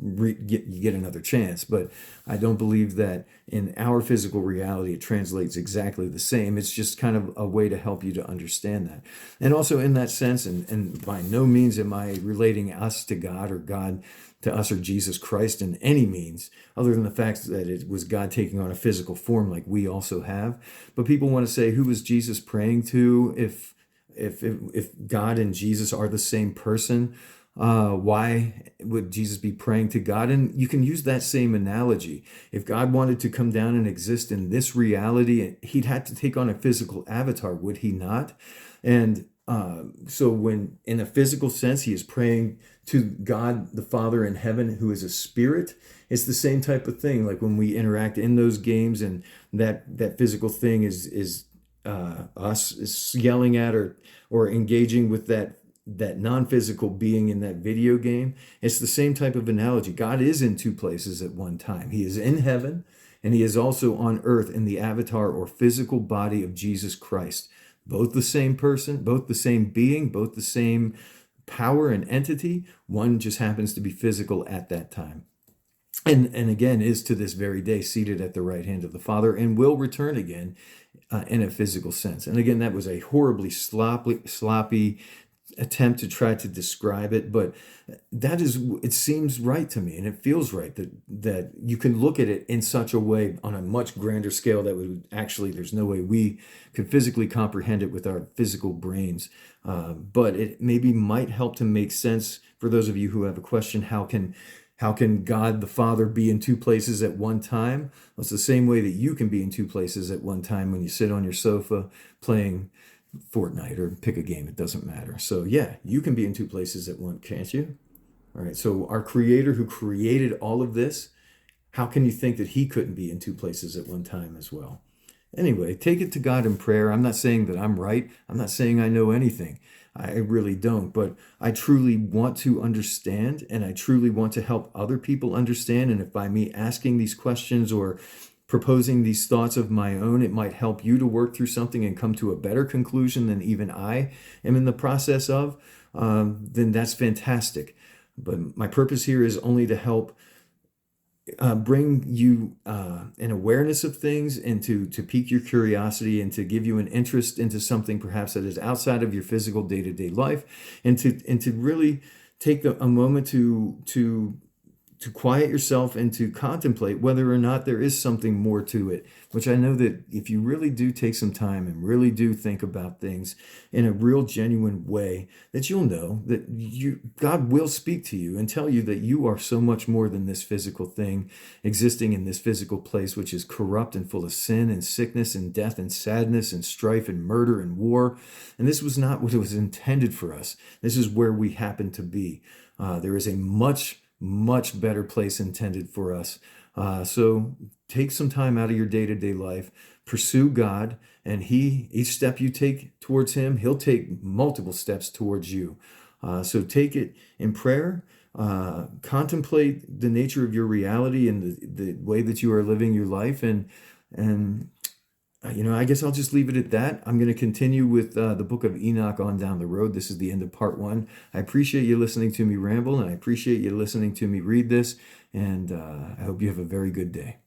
S1: get another chance. But I don't believe that in our physical reality, it translates exactly the same. It's just kind of a way to help you to understand that. And also in that sense, and by no means am I relating us to God or God to us or Jesus Christ in any means, other than the fact that it was God taking on a physical form like we also have. But people want to say, who was Jesus praying to? If God and Jesus are the same person, why would Jesus be praying to God? And you can use that same analogy. If God wanted to come down and exist in this reality, he'd have to take on a physical avatar, would he not? And so when in a physical sense he is praying to God the Father in heaven, who is a spirit, it's the same type of thing. Like when we interact in those games and that physical thing is us is yelling at or engaging with that non-physical being in that video game. It's the same type of analogy. God is in two places at one time. He is in heaven and he is also on earth in the avatar or physical body of Jesus Christ. Both the same person, both the same being, both the same power and entity. One just happens to be physical at that time. And again, is to this very day seated at the right hand of the Father and will return again in a physical sense. And again, that was a horribly sloppy attempt to try to describe it, but it seems right to me, and it feels right that you can look at it in such a way on a much grander scale that would actually, there's no way we could physically comprehend it with our physical brains, but it maybe might help to make sense for those of you who have a question. How can God the Father be in two places at one time? Well, it's the same way that you can be in two places at one time when you sit on your sofa playing Fortnite or pick a game. It doesn't matter. So yeah, you can be in two places at once, can't you? All right. So our Creator who created all of this, how can you think that he couldn't be in two places at one time as well? Anyway, take it to God in prayer. I'm not saying that I'm right. I'm not saying I know anything. I really don't, but I truly want to understand and I truly want to help other people understand. And if by me asking these questions or proposing these thoughts of my own, it might help you to work through something and come to a better conclusion than even I am in the process of, then that's fantastic. But my purpose here is only to help bring you an awareness of things, and to pique your curiosity, and to give you an interest into something perhaps that is outside of your physical day-to-day life, and to really take a moment to quiet yourself and to contemplate whether or not there is something more to it, which I know that if you really do take some time and really do think about things in a real genuine way, that you'll know that God will speak to you and tell you that you are so much more than this physical thing existing in this physical place, which is corrupt and full of sin and sickness and death and sadness and strife and murder and war. And this was not what it was intended for us. This is where we happen to be. There is a much better place intended for us. So take some time out of your day-to-day life, pursue God, and each step you take towards him, he'll take multiple steps towards you. So take it in prayer, contemplate the nature of your reality and the way that you are living your life, and I guess I'll just leave it at that. I'm going to continue with the book of Enoch on down the road. This is the end of part 1. I appreciate you listening to me ramble, and I appreciate you listening to me read this, and I hope you have a very good day.